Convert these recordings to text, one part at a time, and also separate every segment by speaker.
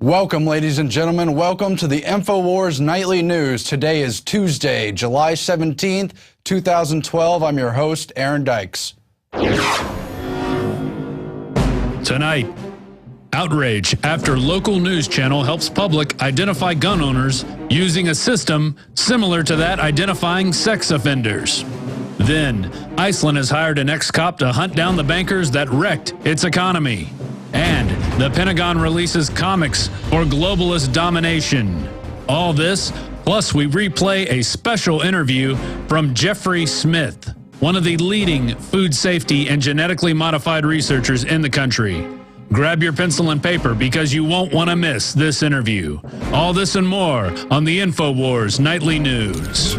Speaker 1: Welcome, ladies and gentlemen. Welcome to the Infowars Nightly News. Today is Tuesday, July 17th, 2012. I'm your host, Aaron Dykes.
Speaker 2: Tonight, outrage after local news channel helps public identify gun owners using a system similar to that identifying sex offenders. Then, Iceland has hired an ex-cop to hunt down the bankers that wrecked its economy. And the Pentagon releases comics for globalist domination. All this, plus we replay a special interview from Jeffrey Smith, one of the leading food safety and genetically modified researchers in the country. Grab your pencil and paper because you won't want to miss this interview. All this and more on the Infowars Nightly News.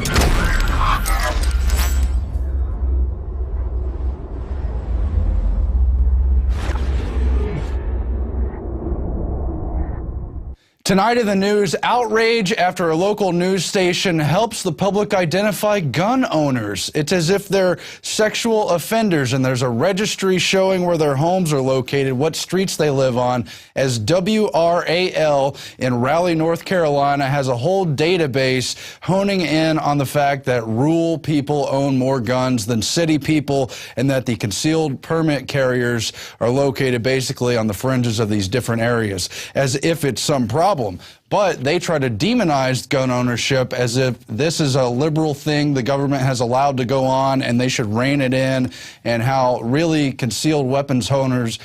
Speaker 1: Tonight in the news, outrage after a local news station helps the public identify gun owners. It's as if they're sexual offenders, and there's a registry showing where their homes are located, what streets they live on, as WRAL in Raleigh, North Carolina has a whole database honing in on the fact that rural people own more guns than city people, and that the concealed permit carriers are located basically on the fringes of these different areas, as if it's some problem. But they try to demonize gun ownership as if this is a liberal thing the government has allowed to go on and they should rein it in, and how really concealed weapons owners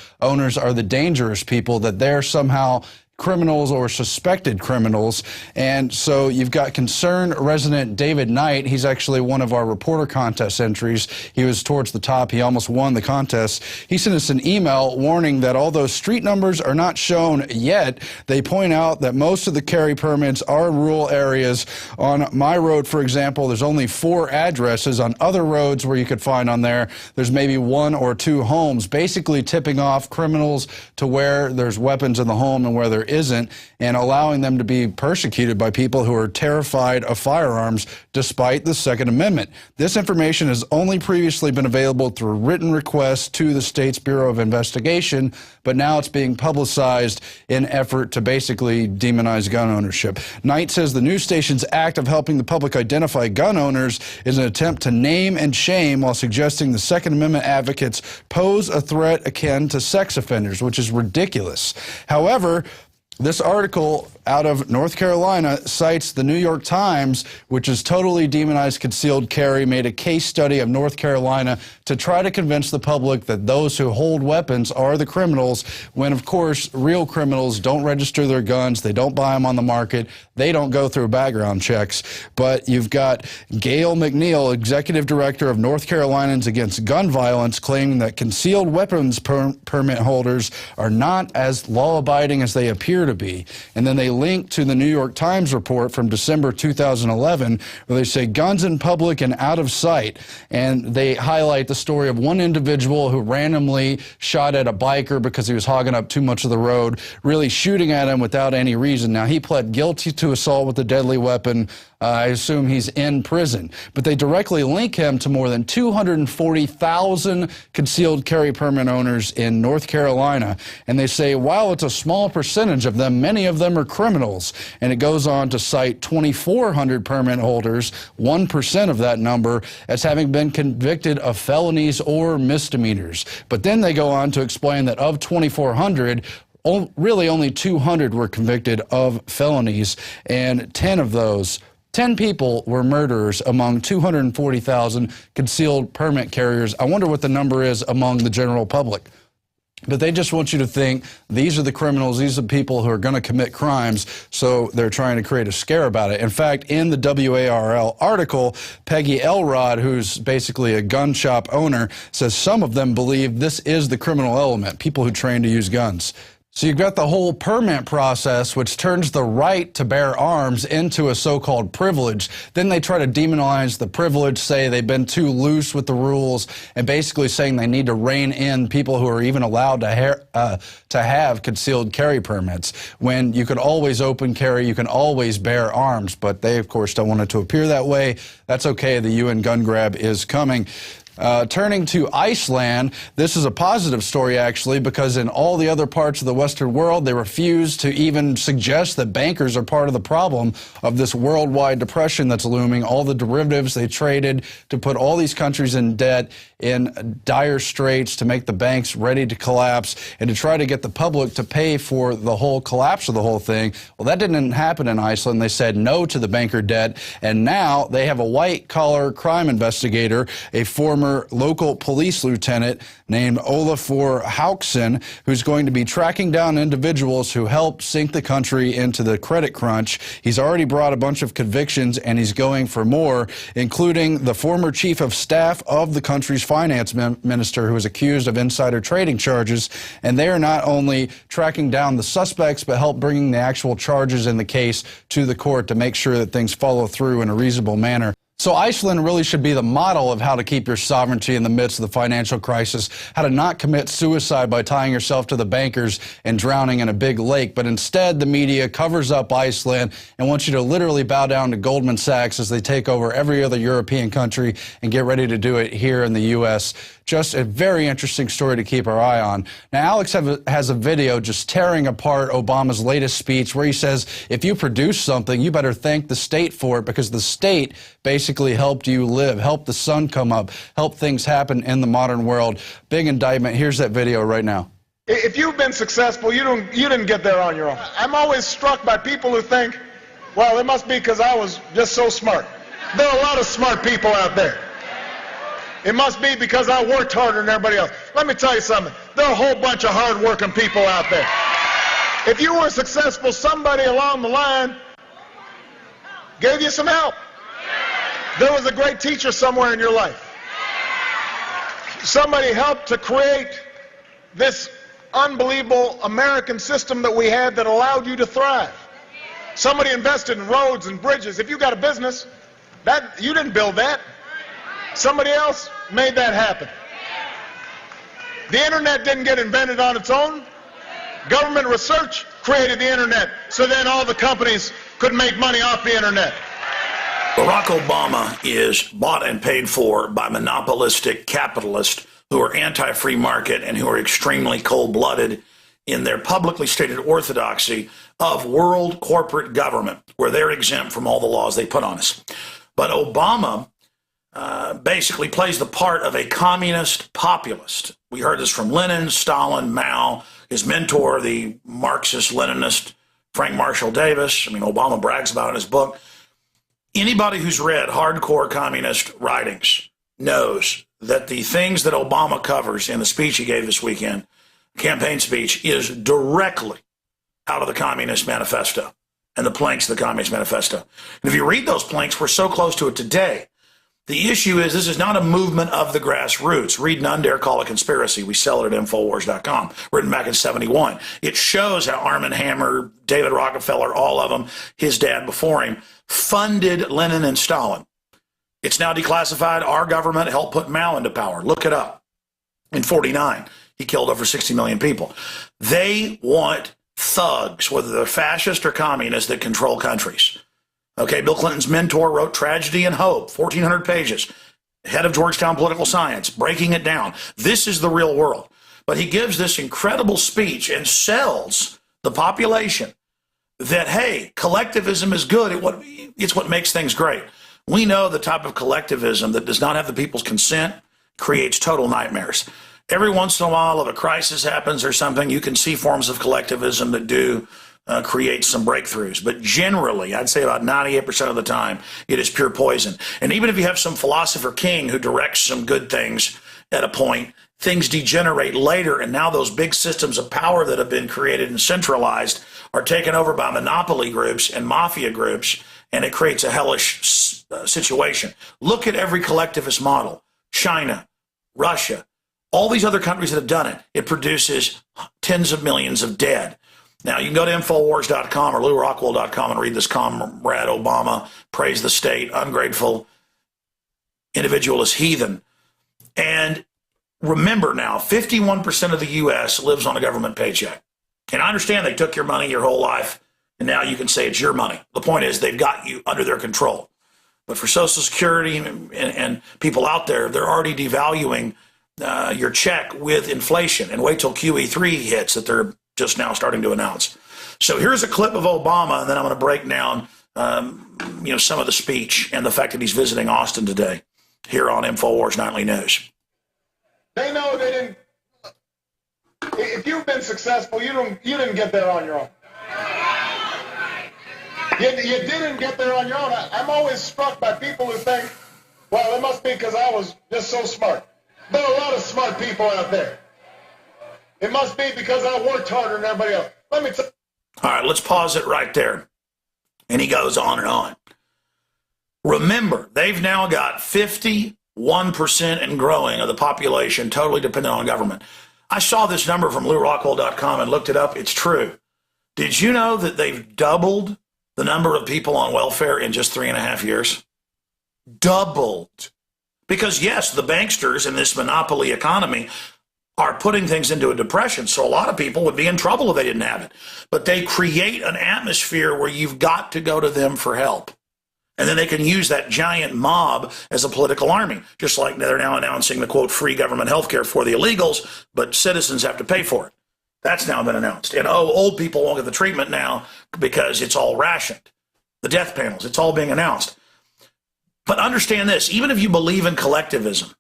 Speaker 1: are the dangerous people, that they're somehow criminals or suspected criminals. And so you've got concerned resident David Knight. He's actually one of our reporter contest entries. He was towards the top. He almost won the contest. He sent us an email warning that although street numbers are not shown yet, they point out that most of the carry permits are in rural areas. On my road, for example, there's only 4 addresses. On other roads where you could find on there's maybe 1 or 2 homes, basically tipping off criminals to where there's weapons in the home and where there isn't, and allowing them to be persecuted by people who are terrified of firearms despite the Second Amendment. This information has only previously been available through written requests to the state's Bureau of Investigation, but now it's being publicized in effort to basically demonize gun ownership. Knight says the news station's act of helping the public identify gun owners is an attempt to name and shame, while suggesting the Second Amendment advocates pose a threat akin to sex offenders, which is ridiculous. However, this article out of North Carolina cites the New York Times, which has totally demonized concealed carry, made a case study of North Carolina to try to convince the public that those who hold weapons are the criminals, when, of course, real criminals don't register their guns, they don't buy them on the market, they don't go through background checks. But you've got Gail McNeil, executive director of North Carolinians Against Gun Violence, claiming that concealed weapons permit holders are not as law-abiding as they appear to be. And then they link to the New York Times report from December 2011, where they say guns in public and out of sight. And they highlight the story of one individual who randomly shot at a biker because he was hogging up too much of the road, really shooting at him without any reason. Now, he pled guilty to assault with a deadly weapon. I assume he's in prison. But they directly link him to more than 240,000 concealed carry permit owners in North Carolina. And they say, while it's a small percentage of them, many of them are criminals. And it goes on to cite 2,400 permit holders, 1% of that number, as having been convicted of felonies or misdemeanors. But then they go on to explain that of 2,400, really only 200 were convicted of felonies, and 10 people were murderers among 240,000 concealed permit carriers. I wonder what the number is among the general public. But they just want you to think these are the criminals, these are the people who are going to commit crimes, so they're trying to create a scare about it. In fact, in the WARL article, Peggy Elrod, who's basically a gun shop owner, says some of them believe this is the criminal element, people who train to use guns. So you've got the whole permit process, which turns the right to bear arms into a so-called privilege. Then they try to demonize the privilege, say they've been too loose with the rules, and basically saying they need to rein in people who are even allowed to have concealed carry permits. When you can always open carry, you can always bear arms, but they, of course, don't want it to appear that way. That's okay. The UN gun grab is coming. Turning to Iceland, this is a positive story, actually, because in all the other parts of the Western world, they refuse to even suggest that bankers are part of the problem of this worldwide depression that's looming. All the derivatives they traded to put all these countries in debt, in dire straits, to make the banks ready to collapse, and to try to get the public to pay for the whole collapse of the whole thing. Well, that didn't happen in Iceland. They said no to the banker debt, and now they have a white-collar crime investigator, a former local police lieutenant named Olafur Hauksson, who's going to be tracking down individuals who helped sink the country into the credit crunch. He's already brought a bunch of convictions, and he's going for more, including the former chief of staff of the country's finance minister, who was accused of insider trading charges. And they are not only tracking down the suspects, but help bringing the actual charges in the case to the court to make sure that things follow through in a reasonable manner. So Iceland really should be the model of how to keep your sovereignty in the midst of the financial crisis, how to not commit suicide by tying yourself to the bankers and drowning in a big lake. But instead, the media covers up Iceland and wants you to literally bow down to Goldman Sachs as they take over every other European country and get ready to do it here in the U.S. Just a very interesting story to keep our eye on. Now, Alex has a video just tearing apart Obama's latest speech where he says, if you produce something, you better thank the state for it, because the state basically helped you live, helped the sun come up, helped things happen in the modern world. Big indictment. Here's that video right now.
Speaker 3: If you've been successful, you didn't get there on your own. I'm always struck by people who think, well, it must be because I was just so smart. There are a lot of smart people out there. It must be because I worked harder than everybody else. Let me tell you something. There are a whole bunch of hard-working people out there. If you were successful, somebody along the line gave you some help. There was a great teacher somewhere in your life. Somebody helped to create this unbelievable American system that we had that allowed you to thrive. Somebody invested in roads and bridges. If you got a business, you didn't build that. Somebody else made that happen. The internet didn't get invented on its own. Government research created the internet, so then all the companies could make money off the internet.
Speaker 4: Barack Obama is bought and paid for by monopolistic capitalists who are anti-free market and who are extremely cold-blooded in their publicly stated orthodoxy of world corporate government, where they're exempt from all the laws they put on us. But Obama basically plays the part of a communist populist. We heard this from Lenin, Stalin, Mao, his mentor, the Marxist-Leninist Frank Marshall Davis. I mean, Obama brags about it in his book. Anybody who's read hardcore communist writings knows that the things that Obama covers in the speech he gave this weekend, campaign speech, is directly out of the Communist Manifesto and the planks of the Communist Manifesto. And if you read those planks, we're so close to it today. The issue is this is not a movement of the grassroots. Read None Dare Call a Conspiracy. We sell it at Infowars.com, written back in '71. It shows how Arm & Hammer, David Rockefeller, all of them, his dad before him, funded Lenin and Stalin. It's now declassified. Our government helped put Mao into power. Look it up. In '49, he killed over 60 million people. They want thugs, whether they're fascist or communist, that control countries. Okay, Bill Clinton's mentor wrote Tragedy and Hope, 1,400 pages. Head of Georgetown Political Science, breaking it down. This is the real world. But he gives this incredible speech and sells the population that, hey, collectivism is good. It's what makes things great. We know the type of collectivism that does not have the people's consent creates total nightmares. Every once in a while, if a crisis happens or something, you can see forms of collectivism that do create some breakthroughs. But generally, I'd say about 98% of the time, it is pure poison. And even if you have some philosopher king who directs some good things at a point, things degenerate later. And now those big systems of power that have been created and centralized are taken over by monopoly groups and mafia groups, and it creates a hellish situation. Look at every collectivist model. China, Russia, all these other countries that have done it. It produces tens of millions of dead. Now, you can go to Infowars.com or LouRockwell.com and read this Comrade Obama praise the state, ungrateful individual is heathen. And remember now, 51% of the U.S. lives on a government paycheck. And I understand they took your money your whole life, and now you can say it's your money. The point is they've got you under their control. But for Social Security and people out there, they're already devaluing your check with inflation. And wait till QE3 hits that they're just now starting to announce. So here's a clip of Obama, and then I'm going to break down some of the speech and the fact that he's visiting Austin today here on Infowars Nightly News.
Speaker 3: They know they didn't. If you've been successful, you didn't get there on your own. You didn't get there on your own. I'm always struck by people who think, well, it must be because I was just so smart. There are a lot of smart people out there. It must be because I worked harder than everybody else. Let me tell you.
Speaker 4: All right, let's pause it right there. And he goes on and on. Remember, they've now got 51% and growing of the population totally dependent on government. I saw this number from LouRockwell.com and looked it up. It's true. Did you know that they've doubled the number of people on welfare in just 3.5 years? Doubled. Because, yes, the banksters in this monopoly economy are putting things into a depression. So a lot of people would be in trouble if they didn't have it. But they create an atmosphere where you've got to go to them for help. And then they can use that giant mob as a political army, just like they're now announcing the, quote, free government health care for the illegals, but citizens have to pay for it. That's now been announced. And, old people won't get the treatment now because it's all rationed. The death panels, it's all being announced. But understand this, even if you believe in collectivism,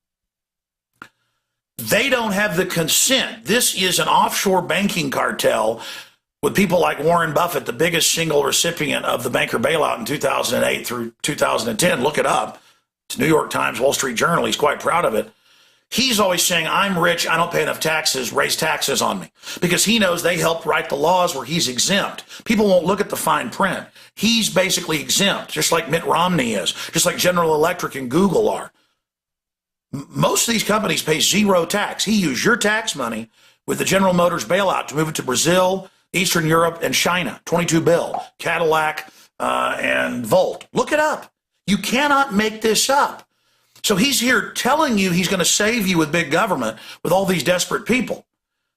Speaker 4: they don't have the consent. This is an offshore banking cartel with people like Warren Buffett, the biggest single recipient of the banker bailout in 2008 through 2010. Look it up. It's New York Times, Wall Street Journal. He's quite proud of it. He's always saying, I'm rich, I don't pay enough taxes, raise taxes on me. Because he knows they helped write the laws where he's exempt. People won't look at the fine print. He's basically exempt, just like Mitt Romney is, just like General Electric and Google are. Most of these companies pay zero tax. He used your tax money with the General Motors bailout to move it to Brazil, Eastern Europe, and China. 22 bill, Cadillac, and Volt. Look it up. You cannot make this up. So he's here telling you he's going to save you with big government with all these desperate people.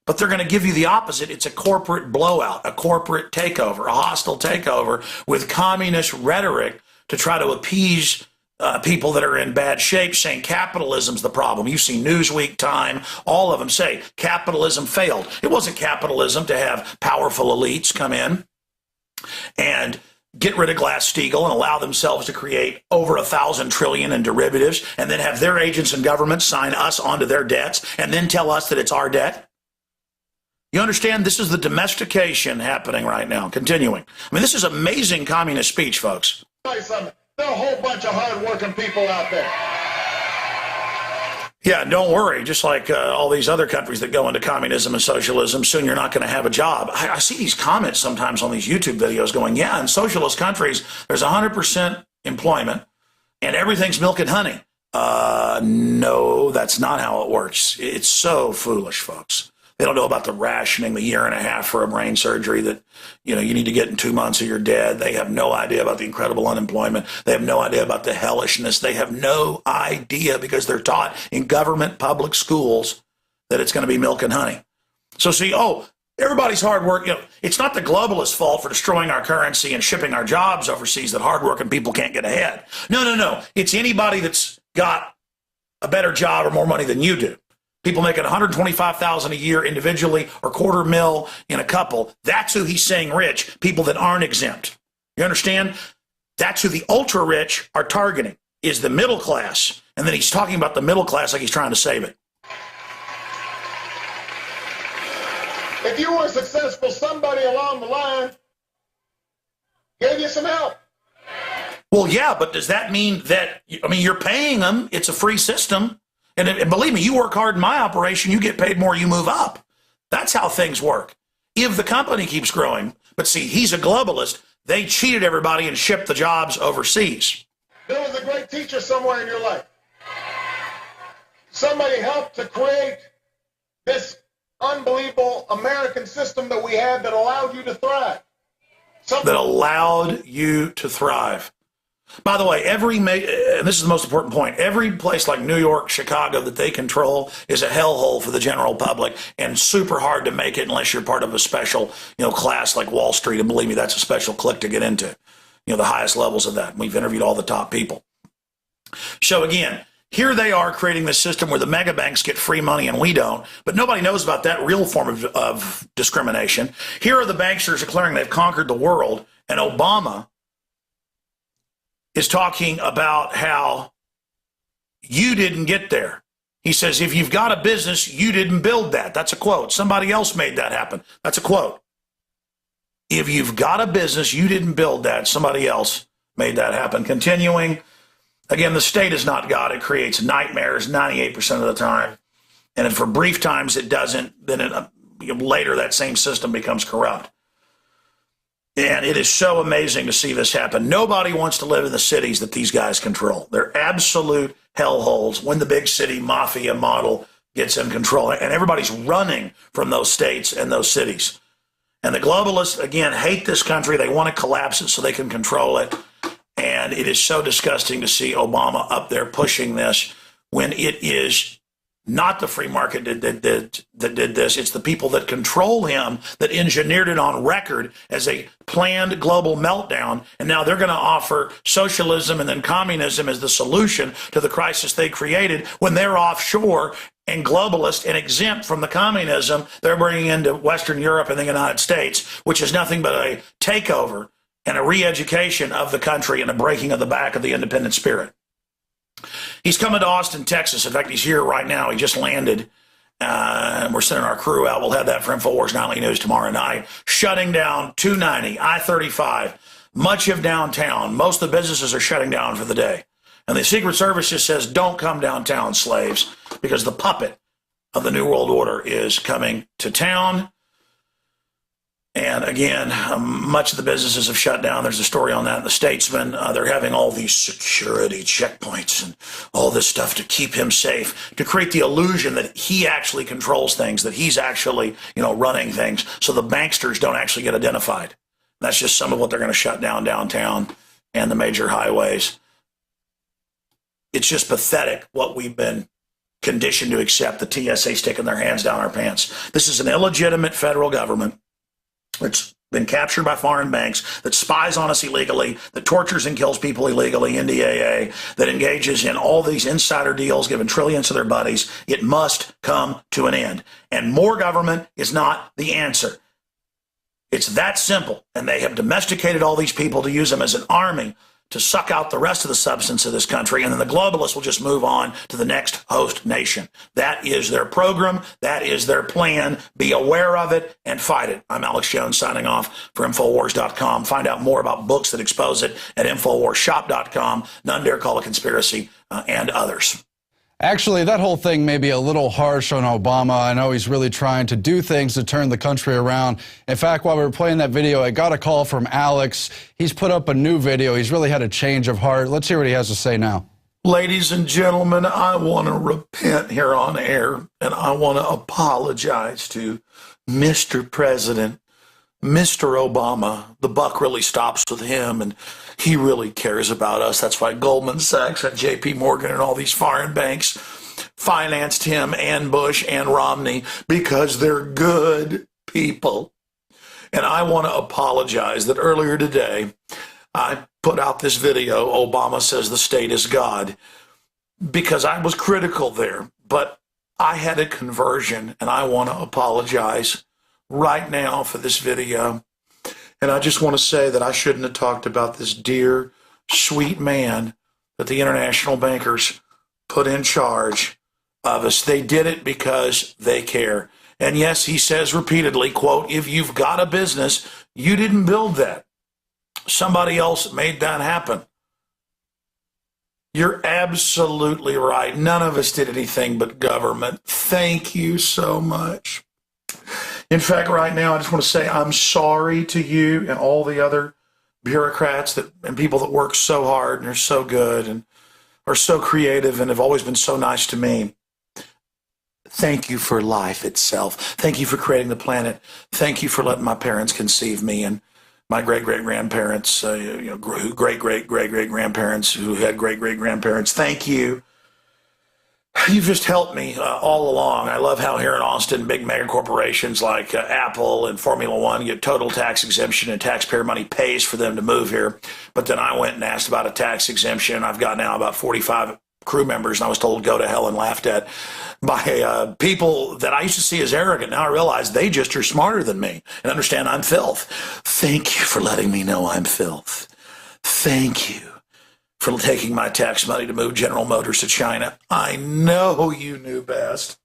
Speaker 4: But they're going to give you the opposite. It's a corporate blowout, a corporate takeover, a hostile takeover with communist rhetoric to try to appease people that are in bad shape, saying capitalism's the problem. You see Newsweek, Time, all of them say capitalism failed. It wasn't capitalism to have powerful elites come in and get rid of Glass-Steagall and allow themselves to create over 1,000 trillion in derivatives and then have their agents in government sign us onto their debts and then tell us that it's our debt. You understand? This is the domestication happening right now, continuing. I mean, this is amazing communist speech, folks.
Speaker 3: Tell you something. There are a whole bunch of hard-working people out there.
Speaker 4: Yeah, don't worry. Just like all these other countries that go into communism and socialism, soon you're not going to have a job. I see these comments sometimes on these YouTube videos going, yeah, in socialist countries, there's 100% employment and everything's milk and honey. No, that's not how it works. It's so foolish, folks. They don't know about the rationing, the 1.5 years for a brain surgery that, you need to get in 2 months or you're dead. They have no idea about the incredible unemployment. They have no idea about the hellishness. They have no idea because they're taught in government public schools that it's going to be milk and honey. So see, everybody's hard work. It's not the globalists' fault for destroying our currency and shipping our jobs overseas that hardworking people can't get ahead. No. It's anybody that's got a better job or more money than you do. People making $125,000 a year individually or $250,000 in a couple. That's who he's saying rich, people that aren't exempt. You understand? That's who the ultra rich are targeting, is the middle class. And then he's talking about the middle class like he's trying to save it.
Speaker 3: If you were successful, somebody along the line gave you some help.
Speaker 4: Well, yeah, but does that mean that, you're paying them. It's a free system. And believe me, you work hard in my operation, you get paid more, you move up. That's how things work. If the company keeps growing, but see, he's a globalist. They cheated everybody and shipped the jobs overseas.
Speaker 3: There was a great teacher somewhere in your life. Somebody helped to create this unbelievable American system that we had that allowed you to thrive.
Speaker 4: That allowed you to thrive. By the way, and this is the most important point, every place like New York, Chicago that they control is a hellhole for the general public and super hard to make it unless you're part of a special, class like Wall Street. And believe me, that's a special clique to get into, the highest levels of that. We've interviewed all the top people. So again, here they are creating this system where the mega banks get free money and we don't, but nobody knows about that real form of discrimination. Here are the banksters declaring they've conquered the world, and Obama is talking about how you didn't get there. He says, if you've got a business, you didn't build that. That's a quote. Somebody else made that happen. That's a quote. If you've got a business, you didn't build that. Somebody else made that happen. Continuing, again, the state is not God. It creates nightmares 98% of the time. And if for brief times it doesn't, then later that same system becomes corrupt. And it is so amazing to see this happen. Nobody wants to live in the cities that these guys control. They're absolute hellholes when the big city mafia model gets in control. And everybody's running from those states and those cities. And the globalists, again, hate this country. They want to collapse it so they can control it. And it is so disgusting to see Obama up there pushing this when it is not the free market that did this. It's the people that control him that engineered it on record as a planned global meltdown. And now they're going to offer socialism and then communism as the solution to the crisis they created when they're offshore and globalist and exempt from the communism they're bringing into Western Europe and the United States, which is nothing but a takeover and a re-education of the country and a breaking of the back of the independent spirit. He's coming to Austin, Texas. In fact, he's here right now. He just landed. And we're sending our crew out. We'll have that for Infowars Nightly News tomorrow night. Shutting down 290, I-35, much of downtown. Most of the businesses are shutting down for the day. And the Secret Service just says, don't come downtown, slaves, because the puppet of the New World Order is coming to town. And again, much of the businesses have shut down. There's a story on that in the Statesman. They're having all these security checkpoints and all this stuff to keep him safe, to create the illusion that he actually controls things, that he's actually, running things, so the banksters don't actually get identified. That's just some of what they're going to shut down downtown and the major highways. It's just pathetic what we've been conditioned to accept, the TSA sticking their hands down our pants. This is an illegitimate federal government. It's been captured by foreign banks, that spies on us illegally, that tortures and kills people illegally, NDAA, that engages in all these insider deals, giving trillions to their buddies. It must come to an end. And more government is not the answer. It's that simple. And they have domesticated all these people to use them as an army to suck out the rest of the substance of this country, and then the globalists will just move on to the next host nation. That is their program. That is their plan. Be aware of it and fight it. I'm Alex Jones signing off for Infowars.com. Find out more about books that expose it at InfoWarsShop.com, None Dare Call a Conspiracy, and others.
Speaker 1: Actually, that whole thing may be a little harsh on Obama. I know he's really trying to do things to turn the country around. In fact, while we were playing that video, I got a call from Alex. He's put up a new video. He's really had a change of heart. Let's hear what he has to say now.
Speaker 4: Ladies and gentlemen, I want to repent here on air, and I want to apologize to Mr. President, Mr. Obama. The buck really stops with him, and he really cares about us. That's why Goldman Sachs and JP Morgan and all these foreign banks financed him and Bush and Romney, because they're good people. And I want to apologize that earlier today I put out this video, Obama says the state is God, because I was critical there. But I had a conversion, and I want to apologize right now for this video. And I just want to say that I shouldn't have talked about this dear, sweet man that the international bankers put in charge of us. They did it because they care. And yes, he says repeatedly, quote, if you've got a business, you didn't build that. Somebody else made that happen. You're absolutely right. None of us did anything but government. Thank you so much. In fact, right now, I just want to say I'm sorry to you and all the other bureaucrats and people that work so hard and are so good and are so creative and have always been so nice to me. Thank you for life itself. Thank you for creating the planet. Thank you for letting my parents conceive me and my great-great-grandparents, great-great-great-great-grandparents who had great-great-grandparents. Thank you You've just helped me all along. I love how here in Austin, big mega corporations like Apple and Formula One get total tax exemption and taxpayer money pays for them to move here. But then I went and asked about a tax exemption. I've got now about 45 crew members, and I was told go to hell and laughed at by people that I used to see as arrogant. Now I realize they just are smarter than me and understand I'm filth. Thank you for letting me know I'm filth. Thank you for taking my tax money to move General Motors to China. I know you knew best.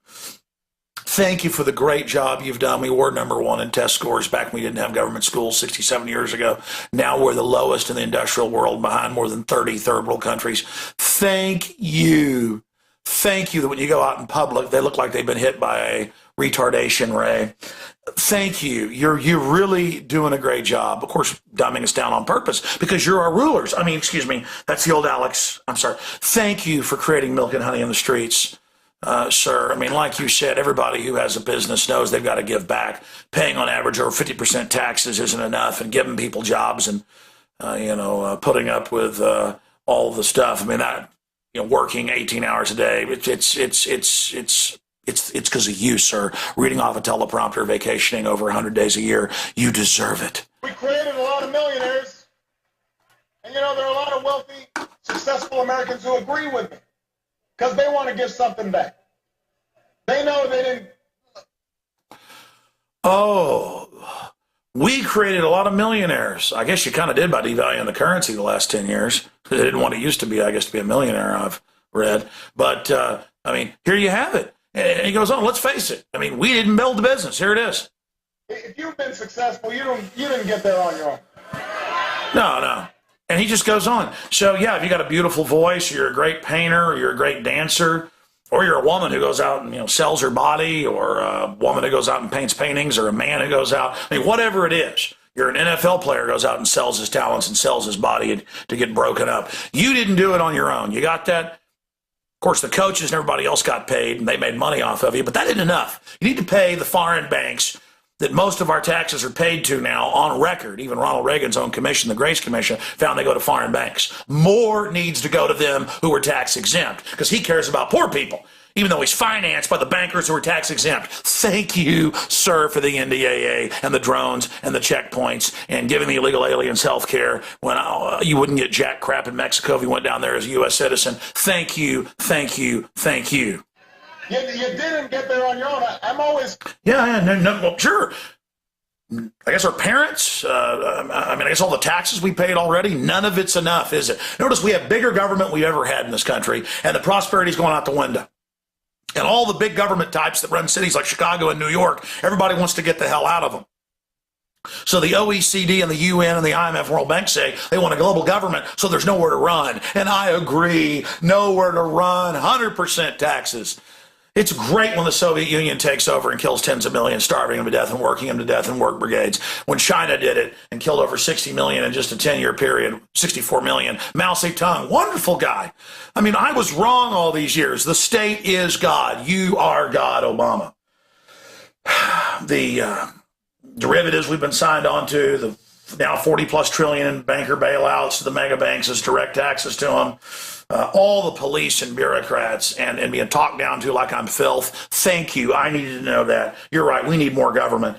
Speaker 4: Thank you for the great job you've done. We were #1 in test scores back when we didn't have government schools 67 years ago. Now we're the lowest in the industrial world, behind more than 30 third world countries. Thank you. Thank you that when you go out in public, they look like they've been hit by a retardation ray. Thank you. You're really doing a great job. Of course, dumbing us down on purpose because you're our rulers. I mean, excuse me, that's the old Alex. I'm sorry. Thank you for creating milk and honey in the streets, sir. I mean, like you said, everybody who has a business knows they've got to give back. Paying on average over 50% taxes isn't enough, and giving people jobs and, putting up with all the stuff. I mean, that, working 18 hours a day, it's because of you, sir. Reading off a teleprompter, vacationing over 100 days a year. You deserve it.
Speaker 3: We created a lot of millionaires. And there are a lot of wealthy, successful Americans who agree with me because they want to give something back. They know they didn't.
Speaker 4: Oh, we created a lot of millionaires. I guess you kind of did by devaluing the currency the last 10 years. They didn't want it used to be, I guess, to be a millionaire, I've read. But, here you have it. And he goes on, let's face it. I mean, we didn't build the business. Here it is.
Speaker 3: If you've been successful, you didn't get there on your own.
Speaker 4: No. And he just goes on. So, yeah, if you got a beautiful voice, you're a great painter, or you're a great dancer, or you're a woman who goes out and, sells her body, or a woman who goes out and paints paintings, or a man who goes out, whatever it is. You're an NFL player who goes out and sells his talents and sells his body to get broken up. You didn't do it on your own. You got that? Of course, the coaches and everybody else got paid, and they made money off of you, but that isn't enough. You need to pay the foreign banks that most of our taxes are paid to now on record. Even Ronald Reagan's own commission, the Grace Commission, found they go to foreign banks. More needs to go to them who are tax exempt because he cares about poor people, even though he's financed by the bankers who are tax exempt. Thank you, sir, for the NDAA and the drones and the checkpoints and giving the illegal aliens health care when you wouldn't get jack crap in Mexico if you went down there as a U.S. citizen. Thank you, thank you, thank you.
Speaker 3: You didn't get there on your own. I'm always...
Speaker 4: Yeah, no, well, sure. I guess our parents, I guess all the taxes we paid already, none of it's enough, is it? Notice we have bigger government we've ever had in this country, and the prosperity's going out the window. And all the big government types that run cities like Chicago and New York, everybody wants to get the hell out of them. So the OECD and the UN and the IMF World Bank say they want a global government so there's nowhere to run. And I agree, nowhere to run, 100% taxes. It's great when the Soviet Union takes over and kills tens of millions, starving them to death and working them to death in work brigades. When China did it and killed over 60 million in just a 10-year period, 64 million. Mao Zedong, wonderful guy. I was wrong all these years. The state is God. You are God, Obama. The derivatives we've been signed on to, the now 40+ trillion in banker bailouts to the mega banks as direct taxes to them. All the police and bureaucrats and being talked down to like I'm filth. Thank you. I needed to know that. You're right. We need more government.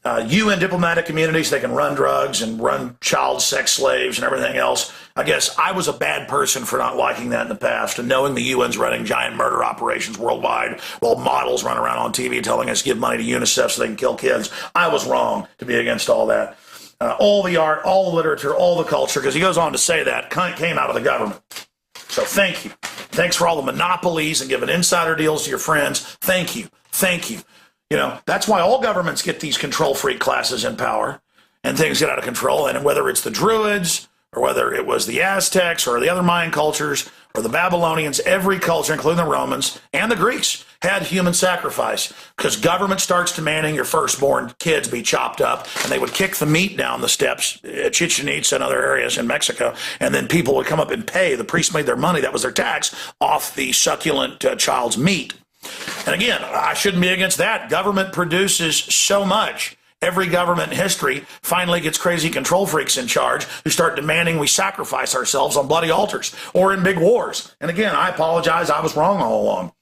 Speaker 4: UN diplomatic communities, they can run drugs and run child sex slaves and everything else. I guess I was a bad person for not liking that in the past and knowing the UN's running giant murder operations worldwide while models run around on TV telling us to give money to UNICEF so they can kill kids. I was wrong to be against all that. All the art, all the literature, all the culture, because he goes on to say that came out of the government. So thank you. Thanks for all the monopolies and giving insider deals to your friends. Thank you. Thank you. That's why all governments get these control freak classes in power and things get out of control. And whether it's the Druids or whether it was the Aztecs or the other Mayan cultures or the Babylonians, every culture, including the Romans and the Greeks, had human sacrifice because government starts demanding your firstborn kids be chopped up, and they would kick the meat down the steps at Chichen Itza and other areas in Mexico, and then people would come up and pay. The priests made their money, that was their tax, off the succulent child's meat. And again, I shouldn't be against that. Government produces so much. Every government in history finally gets crazy control freaks in charge who start demanding we sacrifice ourselves on bloody altars or in big wars. And again, I apologize. I was wrong all along.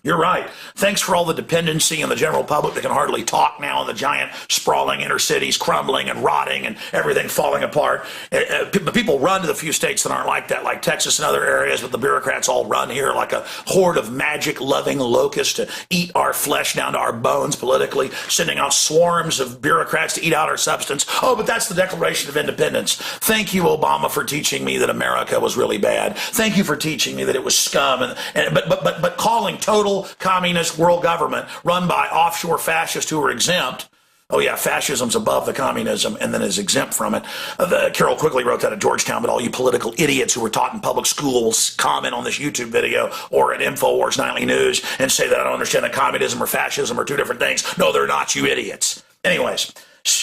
Speaker 4: You're right. Thanks for all the dependency and the general public that can hardly talk now in the giant sprawling inner cities crumbling and rotting and everything falling apart. The people run to the few states that aren't like that, like Texas and other areas, but the bureaucrats all run here like a horde of magic-loving locusts to eat our flesh down to our bones politically, sending out swarms of bureaucrats to eat out our substance. Oh, but that's the Declaration of Independence. Thank you, Obama, for teaching me that America was really bad. Thank you for teaching me that it was scum. But calling total communist world government run by offshore fascists who are exempt. Oh, yeah, fascism's above the communism and then is exempt from it. Carol Quigley wrote that at Georgetown, but all you political idiots who were taught in public schools comment on this YouTube video or at Infowars Nightly News and say that I don't understand that communism or fascism are two different things. No, they're not, you idiots. Anyways,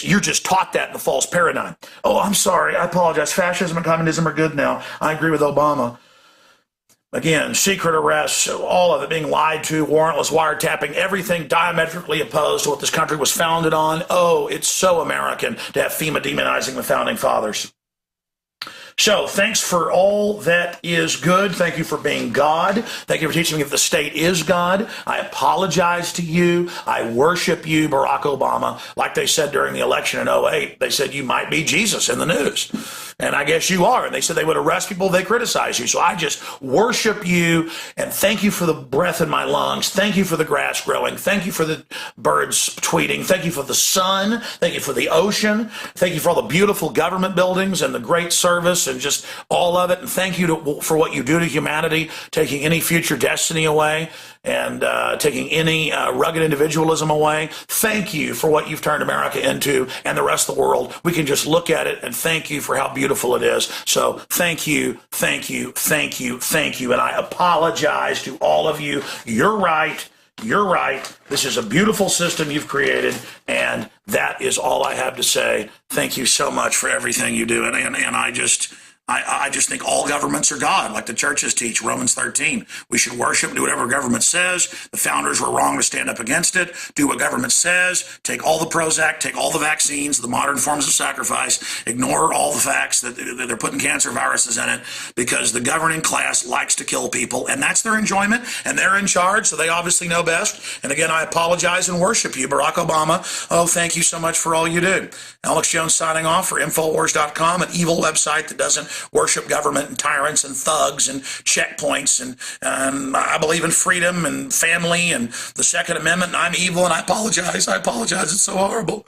Speaker 4: you're just taught that in the false paradigm. Oh, I'm sorry. I apologize. Fascism and communism are good now. I agree with Obama. Again, secret arrests, all of it being lied to, warrantless wiretapping, everything diametrically opposed to what this country was founded on. Oh, it's so American to have FEMA demonizing the founding fathers. So thanks for all that is good. Thank you for being God. Thank you for teaching me that the state is God. I apologize to you. I worship you, Barack Obama. Like they said during the election in 2008, they said you might be Jesus in the news. And I guess you are. And they said they would arrest people if they criticize you. So I just worship you and thank you for the breath in my lungs. Thank you for the grass growing. Thank you for the birds tweeting. Thank you for the sun. Thank you for the ocean. Thank you for all the beautiful government buildings and the great service and just all of it. And thank you for what you do to humanity, taking any future destiny away and taking any rugged individualism away. Thank you for what you've turned America into and the rest of the world. We can just look at it and thank you for how beautiful it is. So thank you, thank you, thank you, thank you. And I apologize to all of you. You're right. You're right. This is a beautiful system you've created, and that is all I have to say. Thank you so much for everything you do. And I just think all governments are God, like the churches teach, Romans 13. We should worship, do whatever government says. The founders were wrong to stand up against it. Do what government says. Take all the Prozac, take all the vaccines, the modern forms of sacrifice. Ignore all the facts that they're putting cancer viruses in it because the governing class likes to kill people, and that's their enjoyment, and they're in charge, so they obviously know best. And again, I apologize and worship you, Barack Obama. Oh, thank you so much for all you do. Alex Jones signing off for Infowars.com, an evil website that doesn't worship government and tyrants and thugs and checkpoints. And I believe in freedom and family and the Second Amendment, and I'm evil, and I apologize. I apologize. It's so horrible.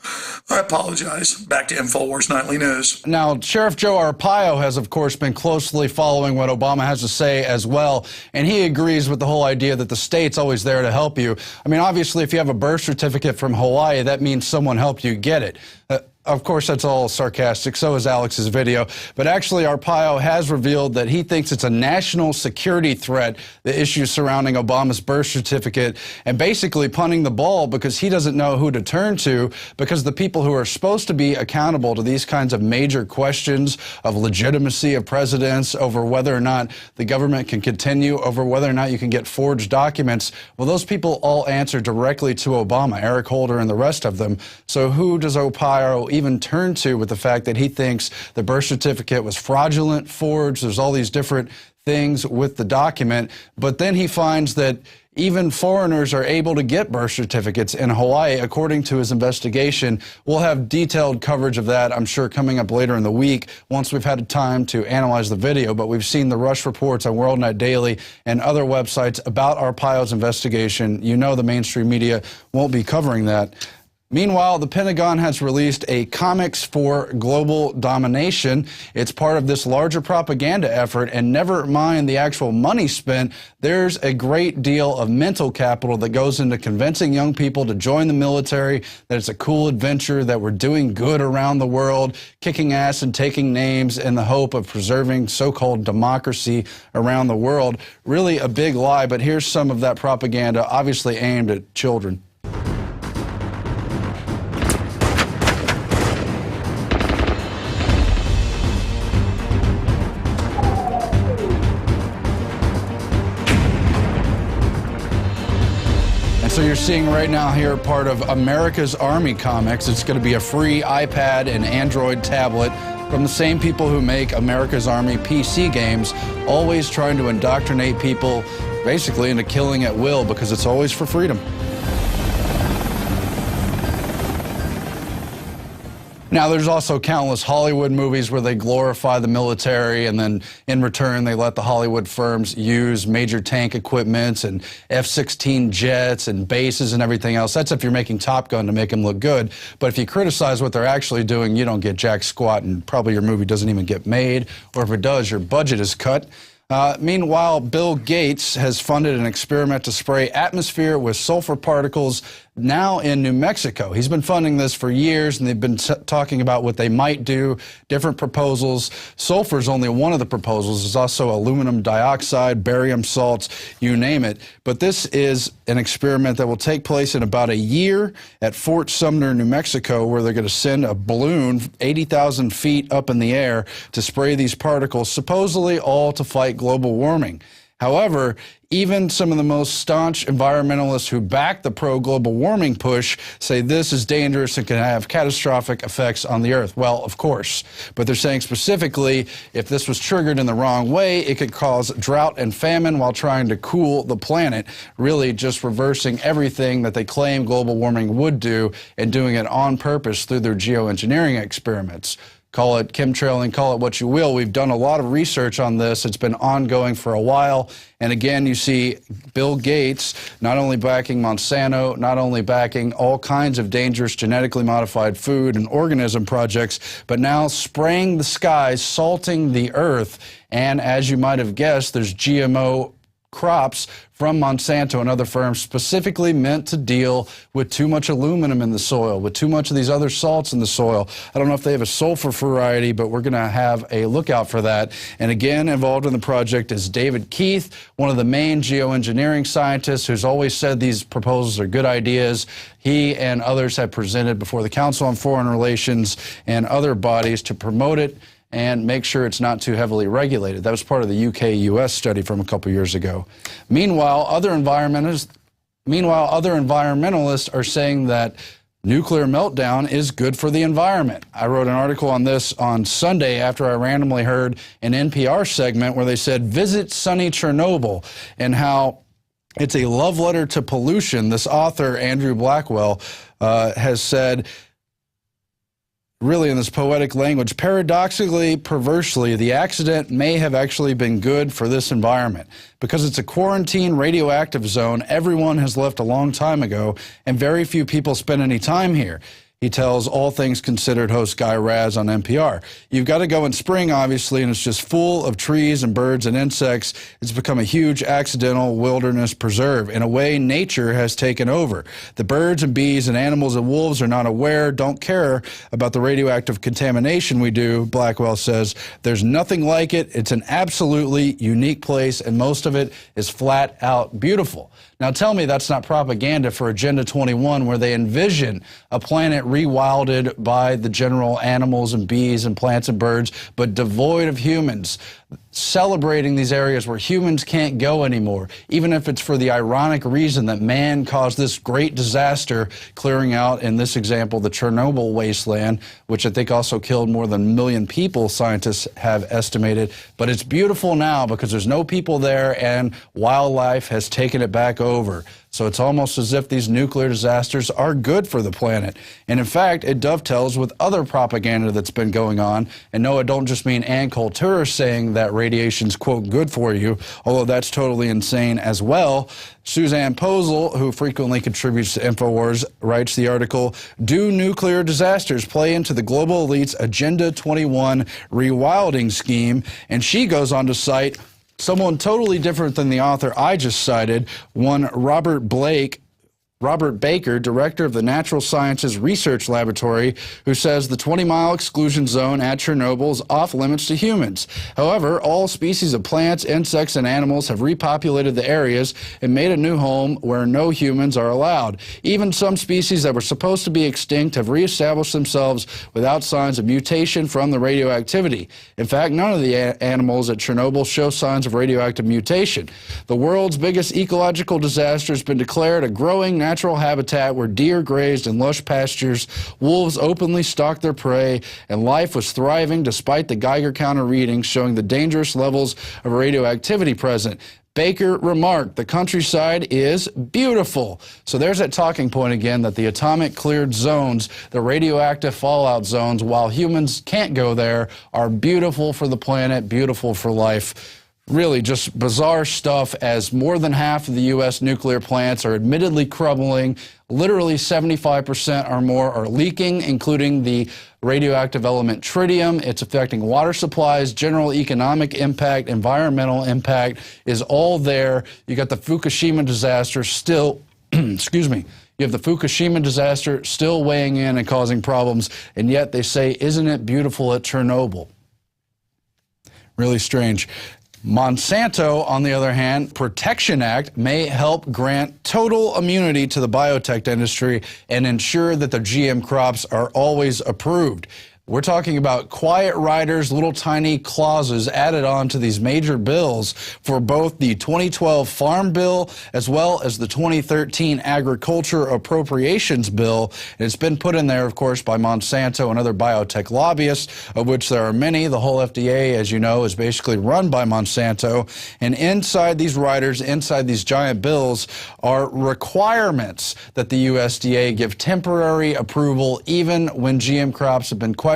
Speaker 4: I apologize. Back to Infowars Nightly News.
Speaker 1: Now, Sheriff Joe Arpaio has, of course, been closely following what Obama has to say as well, and he agrees with the whole idea that the state's always there to help you. I mean, obviously, if you have a birth certificate from Hawaii, that means someone helped you get it. Of course, that's all sarcastic. So is Alex's video. But actually, Arpaio has revealed that he thinks it's a national security threat, the issues surrounding Obama's birth certificate, and basically punting the ball because he doesn't know who to turn to, because the people who are supposed to be accountable to these kinds of major questions of legitimacy of presidents, over whether or not the government can continue, over whether or not you can get forged documents, well, those people all answer directly to Obama, Eric Holder and the rest of them. So who does Arpaio even turn to with the fact that he thinks the birth certificate was fraudulent, forged? There's all these different things with the document. But then he finds that even foreigners are able to get birth certificates in Hawaii, according to his investigation. We'll have detailed coverage of that, I'm sure, coming up later in the week once we've had time to analyze the video. But we've seen the rush reports on World Net Daily and other websites about Arpaio's investigation. You know the mainstream media won't be covering that. Meanwhile, the Pentagon has released a Comics for Global Domination. It's part of this larger propaganda effort, and never mind the actual money spent, there's a great deal of mental capital that goes into convincing young people to join the military, that it's a cool adventure, that we're doing good around the world, kicking ass and taking names in the hope of preserving so-called democracy around the world. Really a big lie, but here's some of that propaganda, obviously aimed at children. So you're seeing right now here part of America's Army Comics. It's going to be a free iPad and Android tablet from the same people who make America's Army PC games, always trying to indoctrinate people basically into killing at will because it's always for freedom. Now, there's also countless Hollywood movies where they glorify the military, and then in return, they let the Hollywood firms use major tank equipment and F-16 jets and bases and everything else. That's if you're making Top Gun to make them look good. But if you criticize what they're actually doing, you don't get jack squat, and probably your movie doesn't even get made. Or if it does, your budget is cut. Meanwhile, Bill Gates has funded an experiment to spray atmosphere with sulfur particles now in New Mexico. He's been funding this for years, and they've been talking about what they might do, different proposals. Sulfur is only one of the proposals. There's also aluminum dioxide, barium salts, you name it. But this is an experiment that will take place in about a year at Fort Sumner, New Mexico, where they're going to send a balloon 80,000 feet up in the air to spray these particles, supposedly all to fight global warming. However, even some of the most staunch environmentalists who back the pro-global warming push say this is dangerous and can have catastrophic effects on the Earth. Well, of course, but they're saying specifically if this was triggered in the wrong way, it could cause drought and famine while trying to cool the planet, really just reversing everything that they claim global warming would do and doing it on purpose through their geoengineering experiments. Call it chemtrailing, call it what you will. We've done a lot of research on this. It's been ongoing for a while. And again, you see Bill Gates not only backing Monsanto, not only backing all kinds of dangerous genetically modified food and organism projects, but now spraying the skies, salting the earth. And as you might have guessed, there's GMO crops from Monsanto and other firms specifically meant to deal with too much aluminum in the soil, with too much of these other salts in the soil. I don't know if they have a sulfur variety, but we're going to have a lookout for that. And again, involved in the project is David Keith, one of the main geoengineering scientists who's always said these proposals are good ideas. He and others have presented before the Council on Foreign Relations and other bodies to promote it and make sure it's not too heavily regulated. That was part of the UK-US study from a couple years ago. Meanwhile, other environmentalists are saying that nuclear meltdown is good for the environment. I wrote an article on this on Sunday after I randomly heard an NPR segment where they said, visit sunny Chernobyl, and how it's a love letter to pollution. This author, Andrew Blackwell, has said, really in this poetic language, paradoxically, perversely, the accident may have actually been good for this environment. Because it's a quarantine radioactive zone, everyone has left a long time ago, and very few people spend any time here. He tells All Things Considered host Guy Raz on NPR. You've got to go in spring, obviously, and it's just full of trees and birds and insects. It's become a huge accidental wilderness preserve. In a way, nature has taken over. The birds and bees and animals and wolves are not aware, don't care about the radioactive contamination we do, Blackwell says. There's nothing like it. It's an absolutely unique place, and most of it is flat out beautiful. Now tell me that's not propaganda for Agenda 21, where they envision a planet rewilded by the general animals and bees and plants and birds, but devoid of humans, celebrating these areas where humans can't go anymore, even if it's for the ironic reason that man caused this great disaster, clearing out, in this example, the Chernobyl wasteland, which I think also killed more than 1 million people, scientists have estimated. But it's beautiful now because there's no people there and wildlife has taken it back over. So it's almost as if these nuclear disasters are good for the planet. And in fact, it dovetails with other propaganda that's been going on. And no, I don't just mean Ann Coulter saying that radiation's, quote, good for you, although that's totally insane as well. Suzanne Posel, who frequently contributes to Infowars, writes the article, Do Nuclear Disasters Play into the Global Elite's Agenda 21 Rewilding Scheme? And she goes on to cite someone totally different than the author I just cited, one Robert Baker, director of the Natural Sciences Research Laboratory, who says the 20-mile exclusion zone at Chernobyl is off limits to humans. However, all species of plants, insects, and animals have repopulated the areas and made a new home where no humans are allowed. Even some species that were supposed to be extinct have reestablished themselves without signs of mutation from the radioactivity. In fact, none of the animals at Chernobyl show signs of radioactive mutation. The world's biggest ecological disaster has been declared a growing natural habitat where deer grazed in lush pastures, wolves openly stalked their prey, and life was thriving despite the Geiger counter readings showing the dangerous levels of radioactivity present. Baker remarked, the countryside is beautiful. So there's that talking point again, that the atomic cleared zones, the radioactive fallout zones, while humans can't go there, are beautiful for the planet, beautiful for life. Really just bizarre stuff, as more than half of the U.S. nuclear plants are admittedly crumbling. Literally 75% or more are leaking, including the radioactive element tritium. It's affecting water supplies, general economic impact, environmental impact is all there. You got the Fukushima disaster still, excuse me, you have the Fukushima disaster still weighing in and causing problems, and yet they say, isn't it beautiful at Chernobyl? Really strange. Monsanto, on the other hand, Protection Act may help grant total immunity to the biotech industry and ensure that the GM crops are always approved. We're talking about quiet riders, little tiny clauses added on to these major bills for both the 2012 Farm Bill as well as the 2013 Agriculture Appropriations Bill. And it's been put in there, of course, by Monsanto and other biotech lobbyists, of which there are many. The whole FDA, as you know, is basically run by Monsanto. And inside these riders, inside these giant bills, are requirements that the USDA give temporary approval even when GM crops have been questioned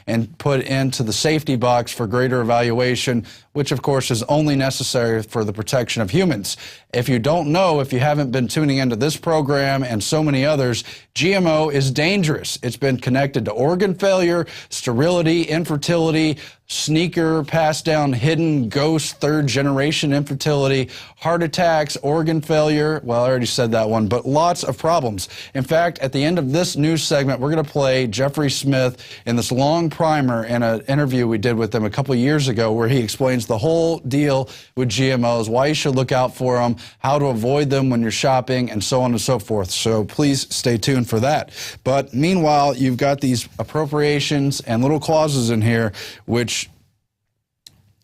Speaker 1: and put into the safety box for greater evaluation, which of course is only necessary for the protection of humans. If you don't know, if you haven't been tuning into this program and so many others, GMO is dangerous. It's been connected to organ failure, sterility, infertility, sneaker, passed down, hidden, ghost, third-generation infertility, heart attacks, organ failure. Well, I already said that one, but lots of problems. In fact, at the end of this news segment, we're going to play Jeffrey Smith in this long primer in an interview we did with him a couple years ago, where he explains the whole deal with GMOs, why you should look out for them, how to avoid them when you're shopping, and so on and so forth. So please stay tuned for that. But meanwhile, you've got these appropriations and little clauses in here which